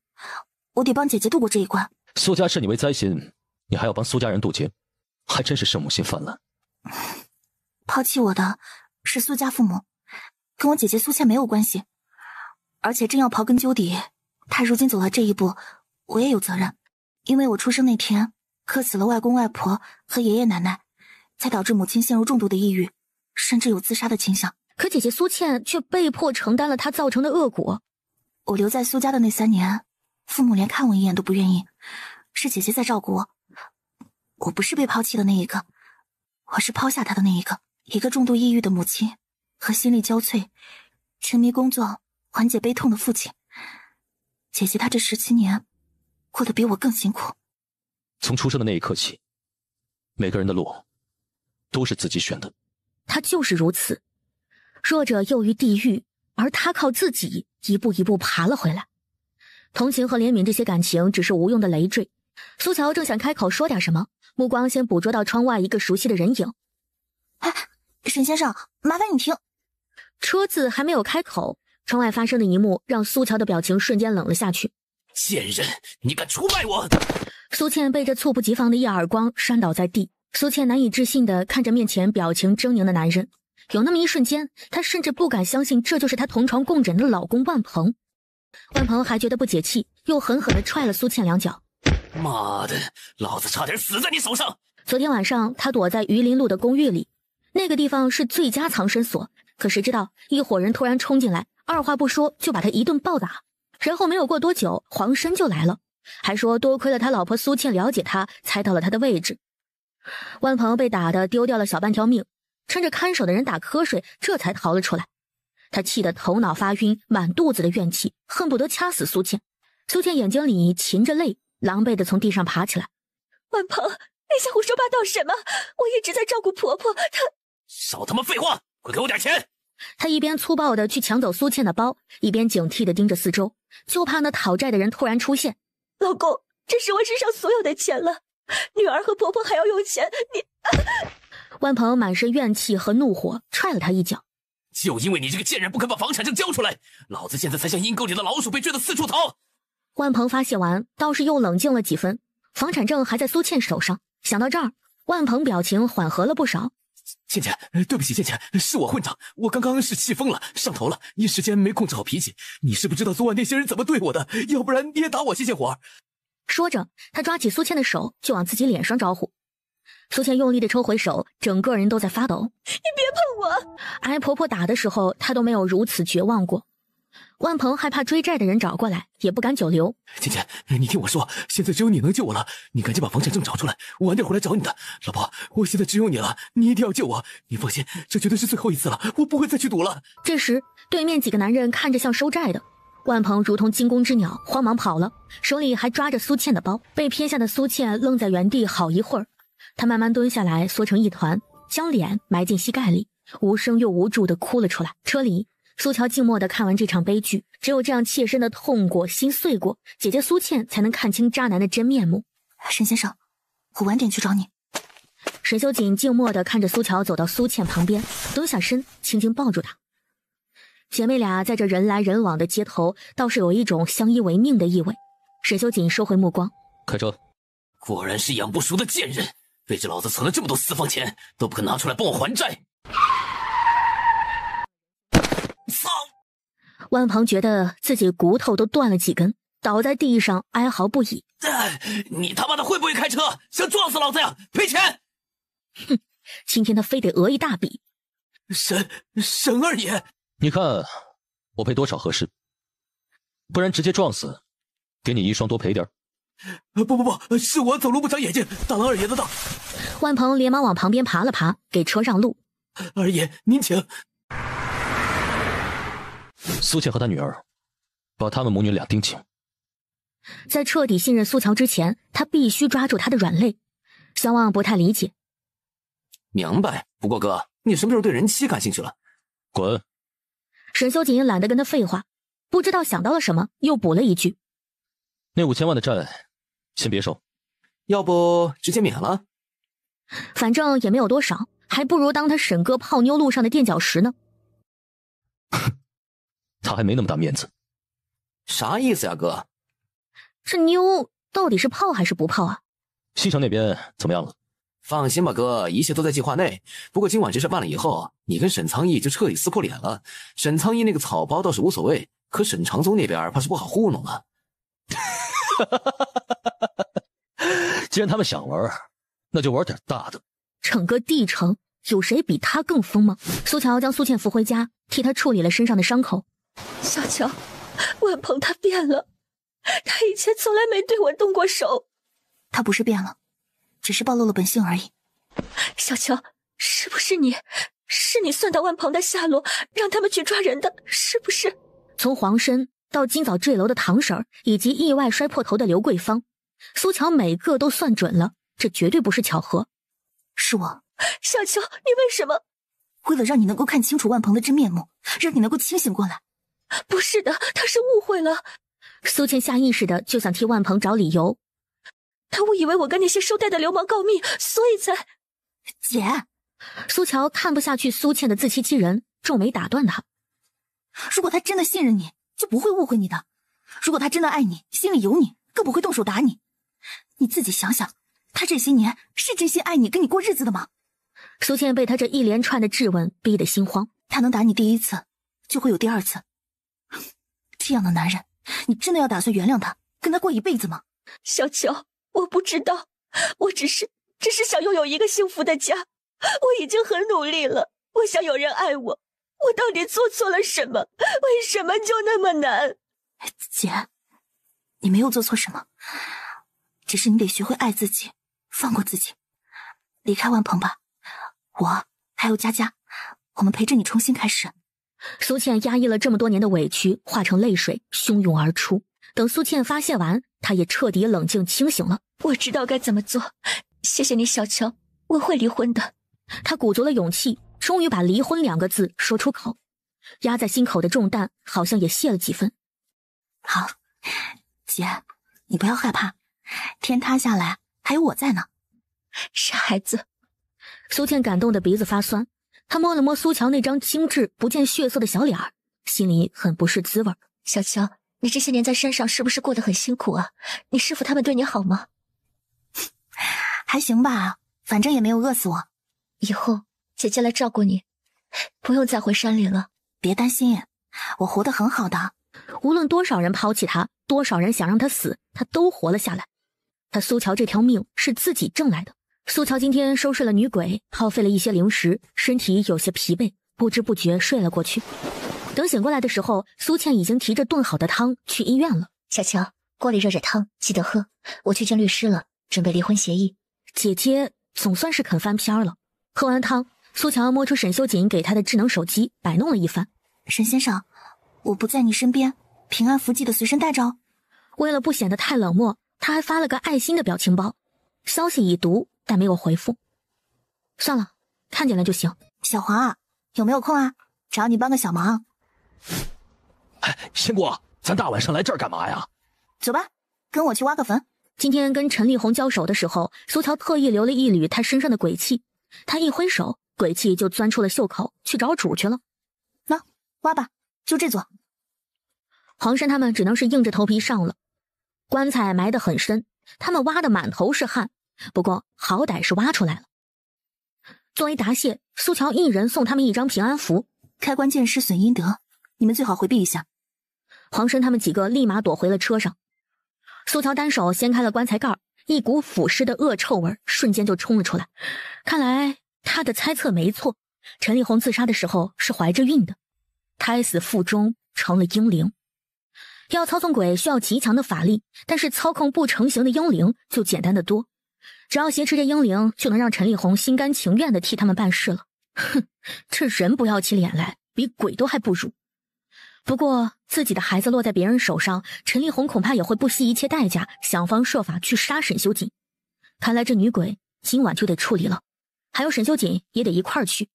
我得帮姐姐度过这一关。苏家视你为灾星，你还要帮苏家人渡劫，还真是圣母心泛滥。抛弃我的是苏家父母，跟我姐姐苏倩没有关系。而且真要刨根究底，她如今走到这一步，我也有责任。因为我出生那天克死了外公外婆和爷爷奶奶，才导致母亲陷入重度的抑郁，甚至有自杀的倾向。可姐姐苏倩却被迫承担了她造成的恶果。我留在苏家的那3年，父母连看我一眼都不愿意，是姐姐在照顾我。我不是被抛弃的那一个，我是抛下她的那一个。一个重度抑郁的母亲和心力交瘁、沉迷工作缓解悲痛的父亲。姐姐她这17年过得比我更辛苦。从出生的那一刻起，每个人的路都是自己选的。他就是如此，弱者囿于地狱，而他靠自己一步一步爬了回来。同情和怜悯这些感情只是无用的累赘。苏乔正想开口说点什么，目光先捕捉到窗外一个熟悉的人影。沈先生，麻烦你听。车子还没有开口，窗外发生的一幕让苏乔的表情瞬间冷了下去。贱人，你敢出卖我！苏倩被这猝不及防的一耳光扇倒在地。苏倩难以置信地看着面前表情狰狞的男人，有那么一瞬间，她甚至不敢相信这就是她同床共枕的老公万鹏。万鹏还觉得不解气，又狠狠地踹了苏倩2脚。妈的，老子差点死在你手上！昨天晚上，他躲在榆林路的公寓里，那个地方是最佳藏身所。可谁知道一伙人突然冲进来，二话不说就把他一顿暴打。然后没有过多久，黄申就来了，还说多亏了他老婆苏倩了解他，猜到了他的位置。万鹏被打得丢掉了小半条命，趁着看守的人打瞌睡，这才逃了出来。他气得头脑发晕，满肚子的怨气，恨不得掐死苏倩。苏倩眼睛里噙着泪，狼狈地从地上爬起来。万鹏，你在胡说八道什么？我一直在照顾婆婆，她……少他妈废话，快给我点钱！他一边粗暴地去抢走苏倩的包，一边警惕地盯着四周，就怕那讨债的人突然出现。老公，这是我身上所有的钱了，女儿和婆婆还要用钱，你……万鹏满身怨气和怒火，踹了他一脚。就因为你这个贱人不肯把房产证交出来，老子现在才像阴沟里的老鼠被追得四处逃。万鹏发泄完，倒是又冷静了几分。房产证还在苏倩手上，想到这儿，万鹏表情缓和了不少。倩倩，对不起，倩倩，是我混账，我刚刚是气疯了，上头了，一时间没控制好脾气。你是不知道昨晚那些人怎么对我的，要不然你也打我泄火。说着，他抓起苏倩的手就往自己脸上招呼。苏倩用力地抽回手，整个人都在发抖。你别碰我！挨婆婆打的时候，她都没有如此绝望过。万鹏害怕追债的人找过来，也不敢久留。芊芊，你听我说，现在只有你能救我了，你赶紧把房产证找出来，我晚点回来找你的。老婆，我现在只有你了，你一定要救我。你放心，这绝对是最后一次了，我不会再去赌了。这时，对面几个男人看着像收债的，万鹏如同惊弓之鸟，慌忙跑了，手里还抓着苏倩的包。被撇下的苏倩愣在原地好一会儿，她慢慢蹲下来，缩成一团，将脸埋进膝盖里，无声又无助地哭了出来。车里，苏乔静默地看完这场悲剧，只有这样切身的痛过、心碎过，姐姐苏倩才能看清渣男的真面目。沈先生，我晚点去找你。沈修锦静默地看着苏乔走到苏倩旁边，蹲下身，轻轻抱住她。姐妹俩在这人来人往的街头，倒是有一种相依为命的意味。沈修锦收回目光，开车。果然是养不熟的贱人，背着老子存了这么多私房钱，都不肯拿出来帮我还债。操！万鹏觉得自己骨头都断了几根，倒在地上哀嚎不已。你他妈的会不会开车？想撞死老子呀？赔钱！哼，今天他非得讹一大笔。沈二爷，你看我赔多少合适？不然直接撞死，给你一双多赔点。不，是我走路不长眼睛，挡了二爷的道。万鹏连忙往旁边爬了爬，给车让路。二爷，您请。苏倩和她女儿，把他们母女俩盯紧。在彻底信任苏乔之前，他必须抓住她的软肋。小望不太理解。明白，不过哥，你什么时候对人妻感兴趣了？滚！沈修锦懒得跟他废话，不知道想到了什么，又补了一句：那5000万的债，先别收，要不直接免了？反正也没有多少，还不如当他沈哥泡妞路上的垫脚石呢。他还没那么大面子。啥意思呀，哥？这妞到底是泡还是不泡啊？西城那边怎么样了？放心吧，哥，一切都在计划内。不过今晚这事办了以后，你跟沈苍翼就彻底撕破脸了。沈苍翼那个草包倒是无所谓，可沈长宗那边怕是不好糊弄了。既然他们想玩，那就玩点大的。整个帝城有谁比他更疯吗？苏乔将苏倩扶回家，替她处理了身上的伤口。小乔，万鹏他变了，他以前从来没对我动过手。他不是变了，只是暴露了本性而已。小乔，是不是你？是你算到万鹏的下落，让他们去抓人的，是不是？从黄申到今早坠楼的唐婶儿，以及意外摔破头的刘桂芳，苏乔每个都算准了，这绝对不是巧合。是我。小乔，你为什么？为了让你能够看清楚万鹏的真面目，让你能够清醒过来。不是的，他是误会了。苏倩下意识的就想替万鹏找理由。他误以为我跟那些收贷的流氓告密，所以才……姐，苏乔看不下去苏倩的自欺欺人，皱眉打断他。如果他真的信任你，就不会误会你的。如果他真的爱你，心里有你，更不会动手打你。你自己想想，他这些年是真心爱你，跟你过日子的吗？苏倩被他这一连串的质问逼得心慌。他能打你第一次，就会有第二次。这样的男人，你真的要打算原谅他，跟他过一辈子吗？小乔，我不知道，我只是想拥有一个幸福的家。我已经很努力了，我想有人爱我。我到底做错了什么？为什么就那么难？姐，你没有做错什么，只是你得学会爱自己，放过自己。离开万鹏吧，我还有佳佳，我们陪着你重新开始。苏倩压抑了这么多年的委屈化成泪水汹涌而出。等苏倩发泄完，她也彻底冷静清醒了。我知道该怎么做，谢谢你小乔，我会离婚的。她鼓足了勇气，终于把离婚2个字说出口，压在心口的重担好像也卸了几分。好，姐，你不要害怕，天塌下来还有我在呢。傻孩子。苏倩感动的鼻子发酸，她摸了摸苏乔那张精致不见血色的小脸儿，心里很不是滋味。小乔，你这些年在山上是不是过得很辛苦啊？你师傅他们对你好吗？还行吧，反正也没有饿死我。以后姐姐来照顾你，不用再回山里了。别担心，我活得很好的。无论多少人抛弃他，多少人想让他死，他都活了下来。他苏乔这条命是自己挣来的。苏乔今天收拾了女鬼，耗费了一些零食，身体有些疲惫，不知不觉睡了过去。等醒过来的时候，苏倩已经提着炖好的汤去医院了。小乔，锅里热着汤，记得喝。我去见律师了，准备离婚协议。姐姐总算是肯翻篇了。喝完汤，苏乔摸出沈秀锦给她的智能手机，摆弄了一番。沈先生，我不在你身边，平安符记得随身带着哦。为了不显得太冷漠，他还发了个爱心的表情包。消息已读，但没有回复。算了，看见了就行。小黄啊，有没有空啊？找你帮个小忙。仙姑，咱大晚上来这儿干嘛呀？走吧，跟我去挖个坟。今天跟陈立红交手的时候，苏乔特意留了一缕他身上的鬼气，他一挥手，鬼气就钻出了袖口，去找主去了。那挖吧，就这座。黄山他们只能是硬着头皮上了。棺材埋得很深，他们挖得满头是汗，不过好歹是挖出来了。作为答谢，苏乔一人送他们一张平安符。开棺见尸损阴德，你们最好回避一下。黄生他们几个立马躲回了车上。苏乔单手掀开了棺材盖，一股腐尸的恶臭味瞬间就冲了出来。看来他的猜测没错，陈立红自杀的时候是怀着孕的，胎死腹中成了婴灵。要操纵鬼需要极强的法力，但是操控不成形的婴灵就简单的多，只要挟持着婴灵，就能让陈立红心甘情愿的替他们办事了。哼，这人不要起脸来，比鬼都还不如。不过自己的孩子落在别人手上，陈立红恐怕也会不惜一切代价，想方设法去杀沈修锦。看来这女鬼今晚就得处理了，还有沈修锦也得一块儿去。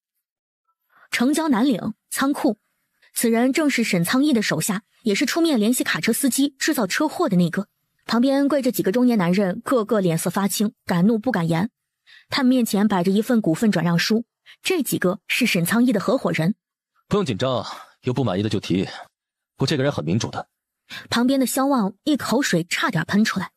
城郊南岭仓库，此人正是沈苍逸的手下，也是出面联系卡车司机制造车祸的那个。旁边跪着几个中年男人，个个脸色发青，敢怒不敢言。他们面前摆着一份股份转让书，这几个是沈苍逸的合伙人。不用紧张，有不满意的就提，我这个人很民主的。旁边的萧望一口水差点喷出来。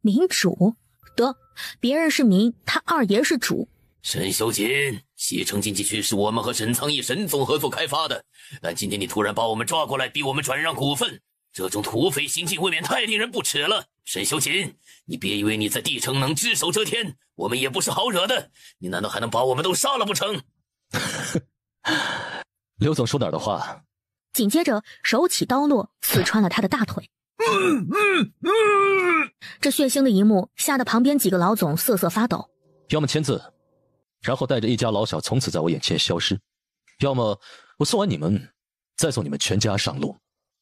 民主？得，别人是民，他二爷是主。沈修锦，西城经济区是我们和沈苍逸沈总合作开发的，但今天你突然把我们抓过来，逼我们转让股份，这种土匪行径未免太令人不齿了。沈修锦，你别以为你在地城能只手遮天，我们也不是好惹的，你难道还能把我们都杀了不成？刘总说哪儿的话？紧接着手起刀落，刺穿了他的大腿。这血腥的一幕吓得旁边几个老总瑟瑟发抖。要么签字，然后带着一家老小从此在我眼前消失，要么我送完你们再送你们全家上路。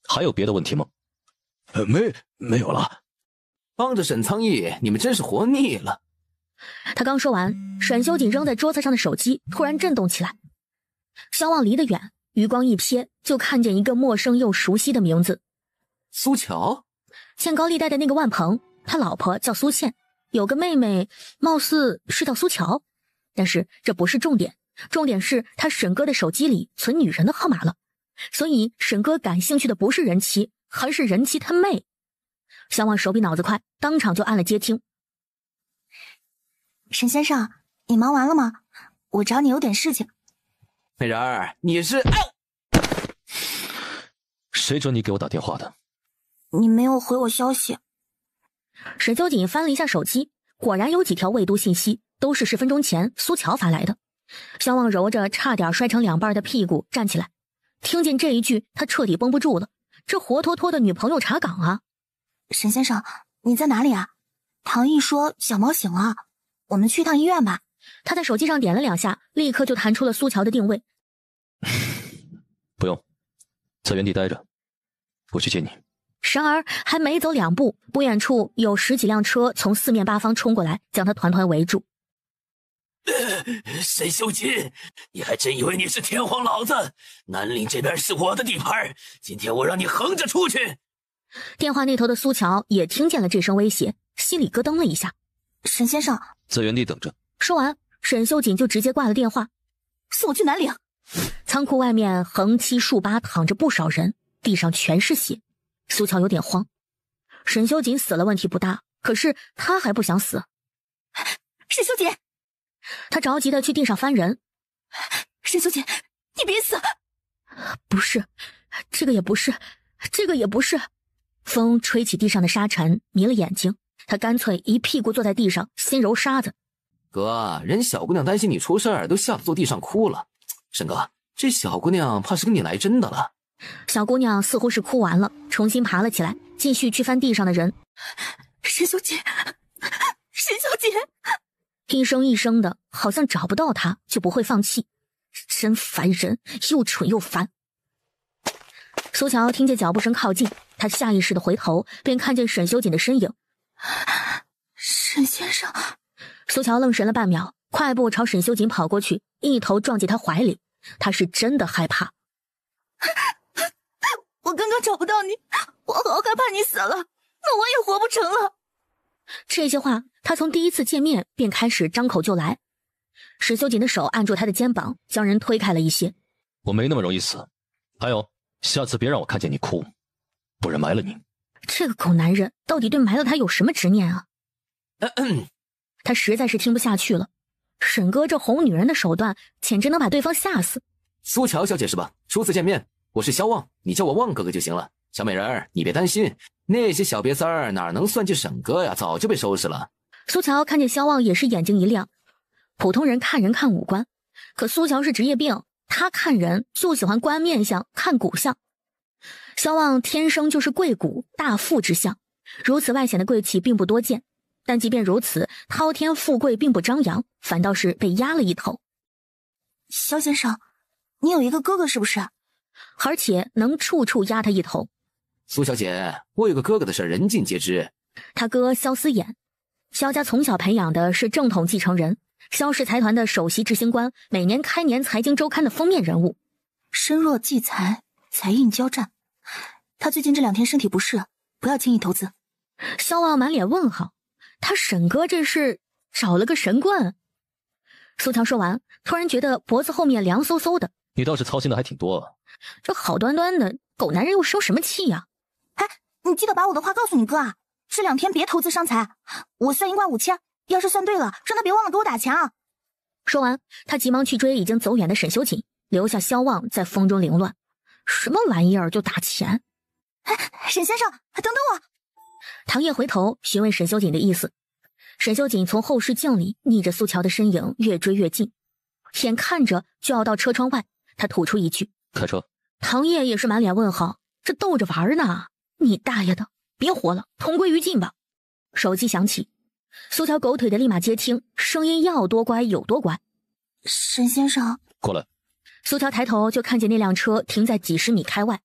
还有别的问题吗？没有了。帮着沈苍逸，你们真是活腻了。他刚说完，沈修锦扔在桌子上的手机突然震动起来。萧望离得远，余光一瞥，就看见一个陌生又熟悉的名字。苏乔？欠高利贷的那个万鹏，他老婆叫苏倩，有个妹妹，貌似是叫苏乔。但是这不是重点，重点是他沈哥的手机里存女人的号码了。所以沈哥感兴趣的不是人妻，而是人妻他妹。萧望手比脑子快，当场就按了接听。沈先生，你忙完了吗？我找你有点事情。美人儿，你是……谁准你给我打电话的？你没有回我消息。沈修锦翻了一下手机，果然有几条未读信息，都是10分钟前苏乔发来的。萧望揉着差点摔成两半的屁股站起来，听见这一句，他彻底绷不住了。这活脱脱的女朋友查岗啊！沈先生，你在哪里啊？唐毅说小毛醒了，我们去趟医院吧。他在手机上点了2下，立刻就弹出了苏乔的定位。不用，在原地待着，我去接你。然而还没走2步，不远处有10几辆车从4面8方冲过来，将他团团围住。沈修锦，你还真以为你是天皇老子？南岭这边是我的地盘，今天我让你横着出去！电话那头的苏乔也听见了这声威胁，心里咯噔了一下。沈先生，在原地等着。说完，沈修锦就直接挂了电话。送我去南岭。仓库外面横七竖八躺着不少人，地上全是血。苏乔有点慌，沈修锦死了问题不大，可是他还不想死。沈修锦，他着急的去地上翻人。沈修锦，你别死！不是，这个也不是，这个也不是。风吹起地上的沙尘，迷了眼睛。他干脆一屁股坐在地上，先揉沙子。哥，人小姑娘担心你出事儿，都吓得坐地上哭了。沈哥，这小姑娘怕是跟你来真的了。小姑娘似乎是哭完了，重新爬了起来，继续去翻地上的人。沈小姐，沈小姐，一声一声的，好像找不到她就不会放弃，真烦人，又蠢又烦。苏乔听见脚步声靠近，她下意识的回头，便看见沈修锦的身影。沈先生，苏乔愣神了半秒，快步朝沈修锦跑过去，一头撞进他怀里。他是真的害怕。我刚刚找不到你，我好害怕你死了，那我也活不成了。这些话他从第一次见面便开始张口就来。沈修锦的手按住他的肩膀，将人推开了一些。我没那么容易死，还有下次别让我看见你哭，不然埋了你。这个狗男人到底对埋了他有什么执念啊？他实在是听不下去了。沈哥这哄女人的手段简直能把对方吓死。苏乔小姐是吧？初次见面，我是萧望，你叫我望哥哥就行了。小美人儿，你别担心，那些小瘪三儿哪能算计沈哥呀，早就被收拾了。苏乔看见萧望也是眼睛一亮。普通人看人看五官，可苏乔是职业病，他看人就喜欢观面相，看骨相。萧望天生就是贵骨大富之相，如此外显的贵气并不多见。但即便如此，滔天富贵并不张扬，反倒是被压了一头。萧先生，你有一个哥哥是不是？而且能处处压他一头。苏小姐，我有个哥哥的事人尽皆知。他哥萧思衍，萧家从小培养的是正统继承人，萧氏财团的首席执行官，每年开年财经周刊的封面人物。身弱忌财，财运交战。他最近这2天身体不适，不要轻易投资。萧望满脸问号。他沈哥这是找了个神棍。苏乔说完，突然觉得脖子后面凉飕飕的。你倒是操心的还挺多。这好端端的狗男人又生什么气呀？哎，你记得把我的话告诉你哥啊，这2天别投资伤财。我算一卦5000，要是算对了，让他别忘了给我打钱啊。说完，他急忙去追已经走远的沈修锦，留下萧望在风中凌乱。什么玩意儿就打钱？哎，沈先生，等等我。唐烨回头询问沈修锦的意思。沈修锦从后视镜里逆着苏乔的身影越追越近，眼看着就要到车窗外，他吐出一句：开车。唐烨也是满脸问号，这逗着玩呢，你大爷的，别活了，同归于尽吧。手机响起，苏乔狗腿的立马接听，声音要多乖有多乖。沈先生，过来。苏乔抬头就看见那辆车停在几十米开外。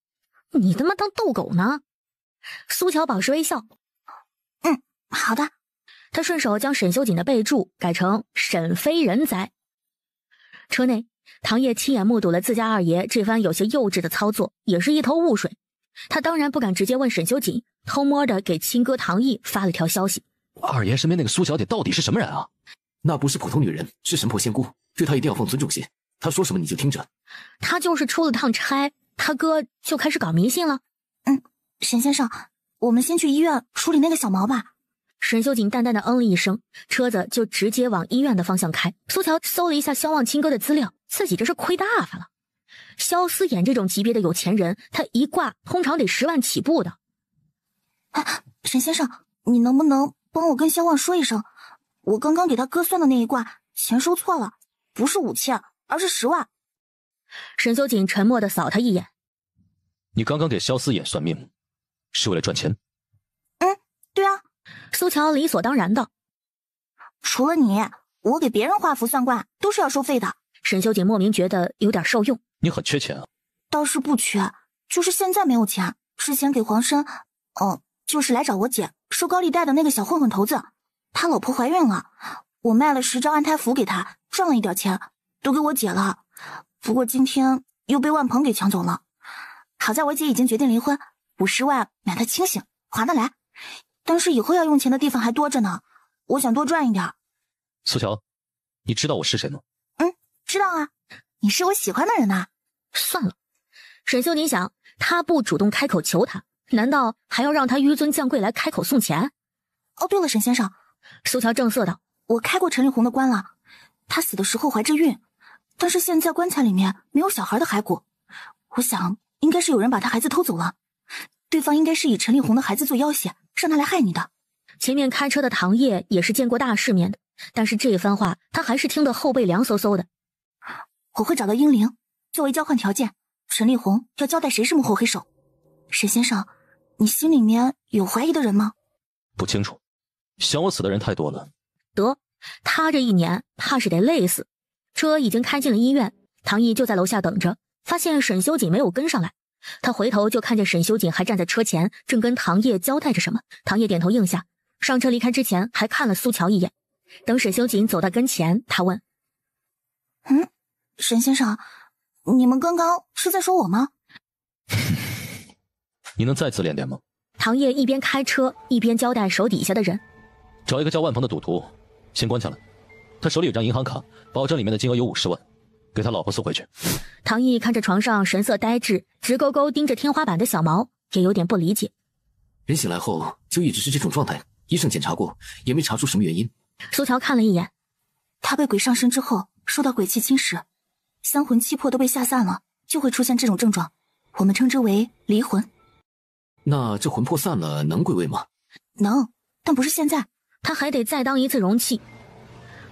你他妈当逗狗呢？苏乔保持微笑。好的。他顺手将沈修锦的备注改成沈非人哉。车内，唐烨亲眼目睹了自家二爷这番有些幼稚的操作，也是一头雾水。他当然不敢直接问沈修锦，偷摸的给亲哥唐毅发了条消息：二爷身边那个苏小姐到底是什么人啊？那不是普通女人，是神婆仙姑，对她一定要放尊重些。她说什么你就听着。他就是出了趟差，他哥就开始搞迷信了。沈先生，我们先去医院处理那个小毛吧。沈修锦淡淡的嗯了一声，车子就直接往医院的方向开。苏乔搜了一下萧望亲哥的资料，自己这是亏大发了。萧思衍这种级别的有钱人，他一挂通常得10万起步的。沈先生，你能不能帮我跟萧望说一声，我刚刚给他哥算的那一卦钱收错了，不是5000，而是10万。沈修锦沉默的扫他一眼。你刚刚给萧思衍算命，是为了赚钱？对啊。苏乔理所当然道。除了你，我给别人画符算卦都是要收费的。沈修锦莫名觉得有点受用。你很缺钱啊？倒是不缺，就是现在没有钱。之前给黄申，就是来找我姐收高利贷的那个小混混头子，他老婆怀孕了，我卖了10张安胎符给他，赚了一点钱，都给我姐了。不过今天又被万鹏给抢走了。好在我姐已经决定离婚，50万买他清醒，划得来。但是以后要用钱的地方还多着呢，我想多赚一点。苏乔，你知道我是谁吗？知道啊，你是我喜欢的人呐。算了，沈修锦想，他不主动开口求他，难道还要让他纡尊降贵来开口送钱？对了，沈先生，苏乔正色道，我开过陈立红的棺了，他死的时候怀着孕，但是现在棺材里面没有小孩的骸骨，我想应该是有人把他孩子偷走了，对方应该是以陈立红的孩子做要挟，让他来害你的。前面开车的唐烨也是见过大世面的，但是这番话他还是听得后背凉飕飕的。我会找到英灵，作为交换条件，陈立红要交代谁是幕后黑手？沈先生，你心里面有怀疑的人吗？不清楚，想我死的人太多了。得，他这一年怕是得累死。车已经开进了医院，唐毅就在楼下等着，发现沈修锦没有跟上来。他回头就看见沈修锦还站在车前，正跟唐烨交代着什么。唐烨点头应下，上车离开之前还看了苏乔一眼。等沈修锦走到跟前，他问：沈先生，你们刚刚是在说我吗？你能再自恋点吗？唐烨一边开车一边交代手底下的人：找一个叫万鹏的赌徒，先关起来。他手里有张银行卡，保证里面的金额有50万，给他老婆送回去。唐毅看着床上神色呆滞、直勾勾盯着天花板的小毛，也有点不理解。人醒来后就一直是这种状态，医生检查过，也没查出什么原因。苏乔看了一眼，他被鬼上身之后，受到鬼气侵蚀，三魂七魄都被吓散了，就会出现这种症状，我们称之为离魂。那这魂魄散了能归位吗？能，但不是现在，他还得再当一次容器。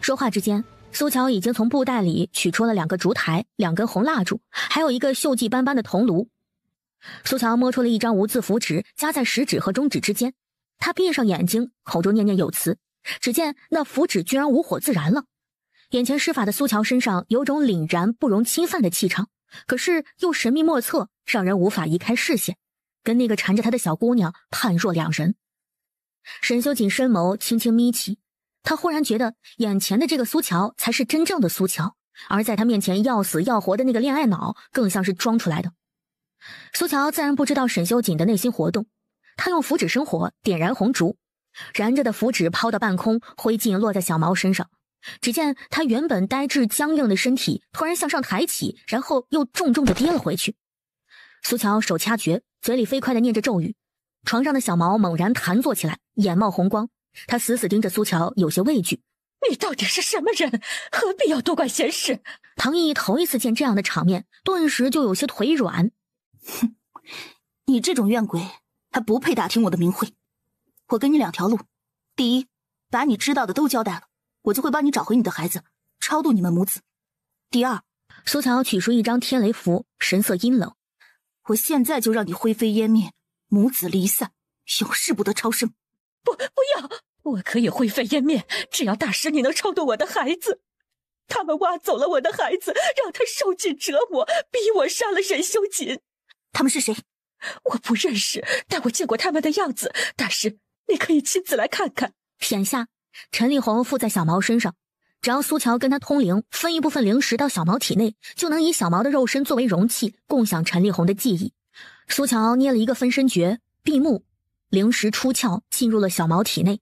说话之间，苏乔已经从布袋里取出了2个烛台、2根红蜡烛，还有一个锈迹斑斑的铜炉。苏乔摸出了一张无字符纸，夹在食指和中指之间。他闭上眼睛，口中念念有词，只见那符纸居然无火自燃了。眼前施法的苏乔身上有种凛然不容侵犯的气场，可是又神秘莫测，让人无法移开视线，跟那个缠着他的小姑娘判若两人。沈修锦深眸轻轻眯起，他忽然觉得眼前的这个苏乔才是真正的苏乔，而在他面前要死要活的那个恋爱脑更像是装出来的。苏乔自然不知道沈修锦的内心活动，他用符纸生火，点燃红烛，燃着的符纸抛到半空，灰烬落在小毛身上。只见他原本呆滞僵硬的身体突然向上抬起，然后又重重地跌了回去。苏乔手掐诀，嘴里飞快地念着咒语。床上的小毛猛然弹坐起来，眼冒红光，他死死盯着苏乔，有些畏惧。你到底是什么人？何必要多管闲事？唐毅头一次见这样的场面，顿时就有些腿软。哼，你这种怨鬼还不配打听我的名讳。我给你2条路，第一，把你知道的都交代了，我就会帮你找回你的孩子，超度你们母子。第二，苏乔取出一张天雷符，神色阴冷。我现在就让你灰飞烟灭，母子离散，永世不得超生。不要，我可以灰飞烟灭，只要大师你能超度我的孩子。他们挖走了我的孩子，让他受尽折磨，逼我杀了沈修锦。他们是谁？我不认识，但我见过他们的样子。大师，你可以亲自来看看。眼下，陈立红附在小毛身上，只要苏乔跟他通灵，分一部分灵石到小毛体内，就能以小毛的肉身作为容器，共享陈立红的记忆。苏乔捏了一个分身诀，闭目，灵石出窍，进入了小毛体内。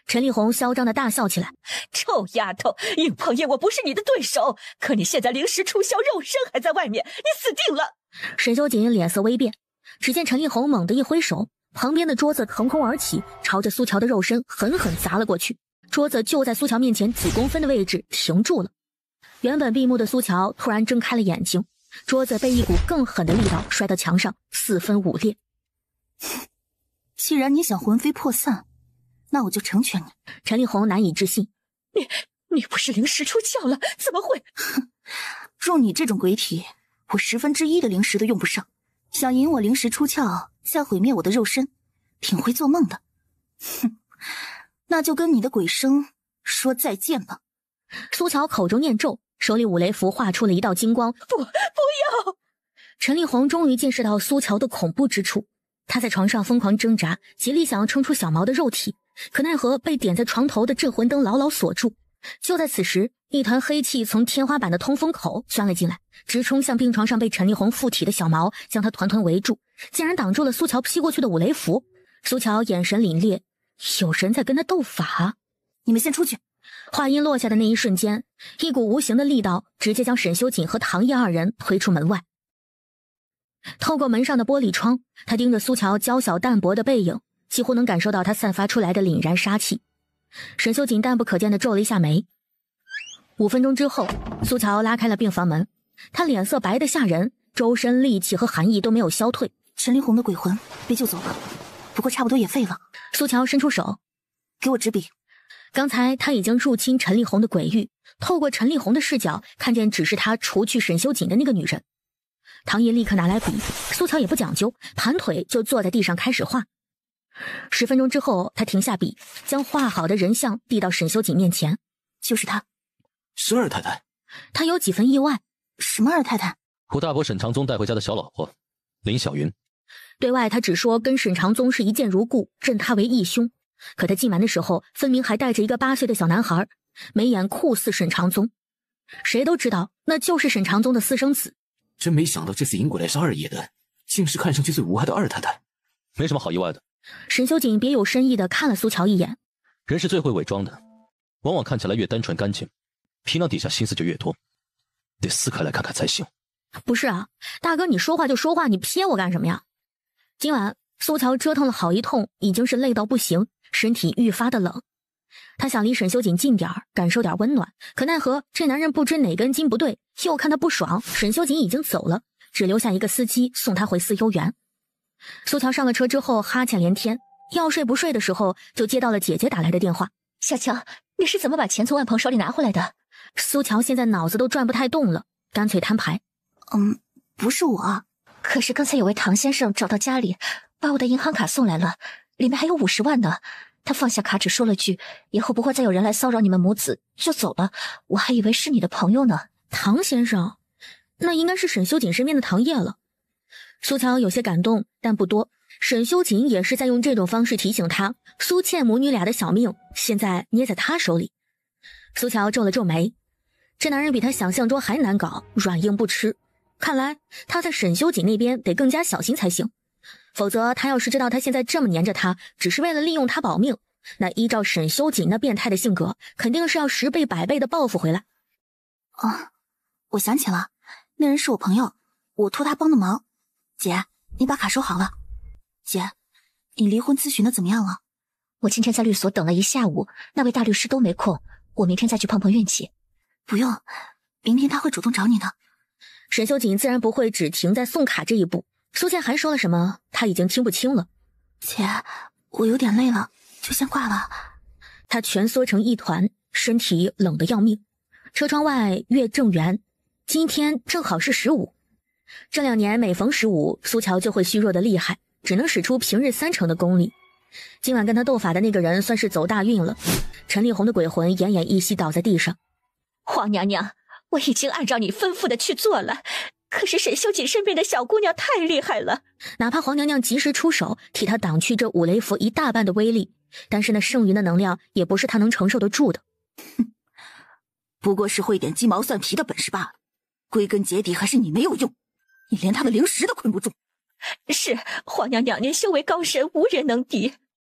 陈立红嚣张的大笑起来：臭丫头，硬碰硬我不是你的对手，可你现在灵石出窍，肉身还在外面，你死定了。沈修锦脸色微变，只见陈立红猛地一挥手，旁边的桌子腾空而起，朝着苏乔的肉身狠狠砸了过去。桌子就在苏乔面前几公分的位置停住了。原本闭目的苏乔突然睁开了眼睛，桌子被一股更狠的力道摔到墙上，4分5裂。既然你想魂飞魄散，那我就成全你。陈立红难以置信：你不是灵石出窍了，怎么会？若你这种鬼体，我1/10的灵石都用不上，想引我灵石出窍，再毁灭我的肉身，挺会做梦的。哼，那就跟你的鬼生说再见吧。苏乔口中念咒，手里五雷符画出了一道金光。不要！陈立红终于见识到苏乔的恐怖之处，他在床上疯狂挣扎，极力想要冲出小毛的肉体，可奈何被点在床头的镇魂灯牢牢锁住。就在此时，一团黑气从天花板的通风口钻了进来，直冲向病床上被陈立红附体的小毛，将他团团围住，竟然挡住了苏乔劈过去的五雷符。苏乔眼神凛冽，有人在跟他斗法。你们先出去。话音落下的那一瞬间，一股无形的力道直接将沈修锦和唐烨2人推出门外。透过门上的玻璃窗，他盯着苏乔娇小淡薄的背影，几乎能感受到他散发出来的凛然杀气。沈修锦淡不可见地皱了一下眉。5分钟之后，苏乔拉开了病房门，他脸色白得吓人，周身戾气和寒意都没有消退。陈立红的鬼魂被救走了，不过差不多也废了。苏乔伸出手，给我纸笔。刚才他已经入侵陈立红的鬼域，透过陈立红的视角，看见只是他除去沈修锦的那个女人。唐爷立刻拿来笔，苏乔也不讲究，盘腿就坐在地上开始画。10分钟之后，他停下笔，将画好的人像递到沈修锦面前。就是他。是二太太。他有几分意外。什么二太太？胡大伯沈长宗带回家的小老婆林小云。对外他只说跟沈长宗是一见如故，认他为义兄，可他进门的时候分明还带着一个8岁的小男孩，眉眼酷似沈长宗，谁都知道那就是沈长宗的私生子。真没想到这次引过来是二爷的，竟是看上去最无害的二太太。没什么好意外的。沈修锦别有深意地看了苏乔一眼。人是最会伪装的，往往看起来越单纯干净，皮囊底下心思就越多，得撕开来看看才行。不是啊，大哥你说话就说话，你瞥我干什么呀？今晚苏乔折腾了好一通，已经是累到不行，身体愈发的冷。他想离沈修锦近点儿，感受点温暖，可奈何这男人不知哪根筋不对，又看他不爽。沈修锦已经走了，只留下一个司机送他回思悠园。苏乔上了车之后哈欠连天，要睡不睡的时候就接到了姐姐打来的电话。小乔，你是怎么把钱从万鹏手里拿回来的？苏乔现在脑子都转不太动了，干脆摊牌。不是我。可是刚才有位唐先生找到家里，把我的银行卡送来了，里面还有50万呢。他放下卡只说了句以后不会再有人来骚扰你们母子，就走了。我还以为是你的朋友呢。唐先生？那应该是沈修锦身边的唐烨了。苏乔有些感动，但不多。沈修锦也是在用这种方式提醒他，苏倩母女俩的小命现在捏在他手里。苏乔皱了皱眉，这男人比他想象中还难搞，软硬不吃。看来他在沈修锦那边得更加小心才行，否则他要是知道他现在这么黏着他，只是为了利用他保命，那依照沈修锦那变态的性格，肯定是要10倍100倍的报复回来。我想起了，那人是我朋友，我托他帮的忙。姐，你把卡收好了。姐，你离婚咨询的怎么样了？我今天在律所等了一下午，那位大律师都没空，我明天再去碰碰运气。不用，明天他会主动找你的。沈修锦自然不会只停在送卡这一步，苏倩还说了什么他已经听不清了。姐，我有点累了，就先挂了。他蜷缩成一团，身体冷得要命。车窗外月正圆，今天正好是15。这2年每逢15，苏乔就会虚弱的厉害，只能使出平日3成的功力。今晚跟他斗法的那个人算是走大运了。陈立红的鬼魂奄奄一息倒在地上。皇娘娘，我已经按照你吩咐的去做了，可是沈修锦身边的小姑娘太厉害了，哪怕皇娘娘及时出手替他挡去这5雷符一大半的威力，但是那剩余的能量也不是他能承受得住的。不过是会点鸡毛蒜皮的本事罢了，归根结底还是你没有用，你连他的灵石都困不住。是皇娘娘，您修为高深，无人能敌。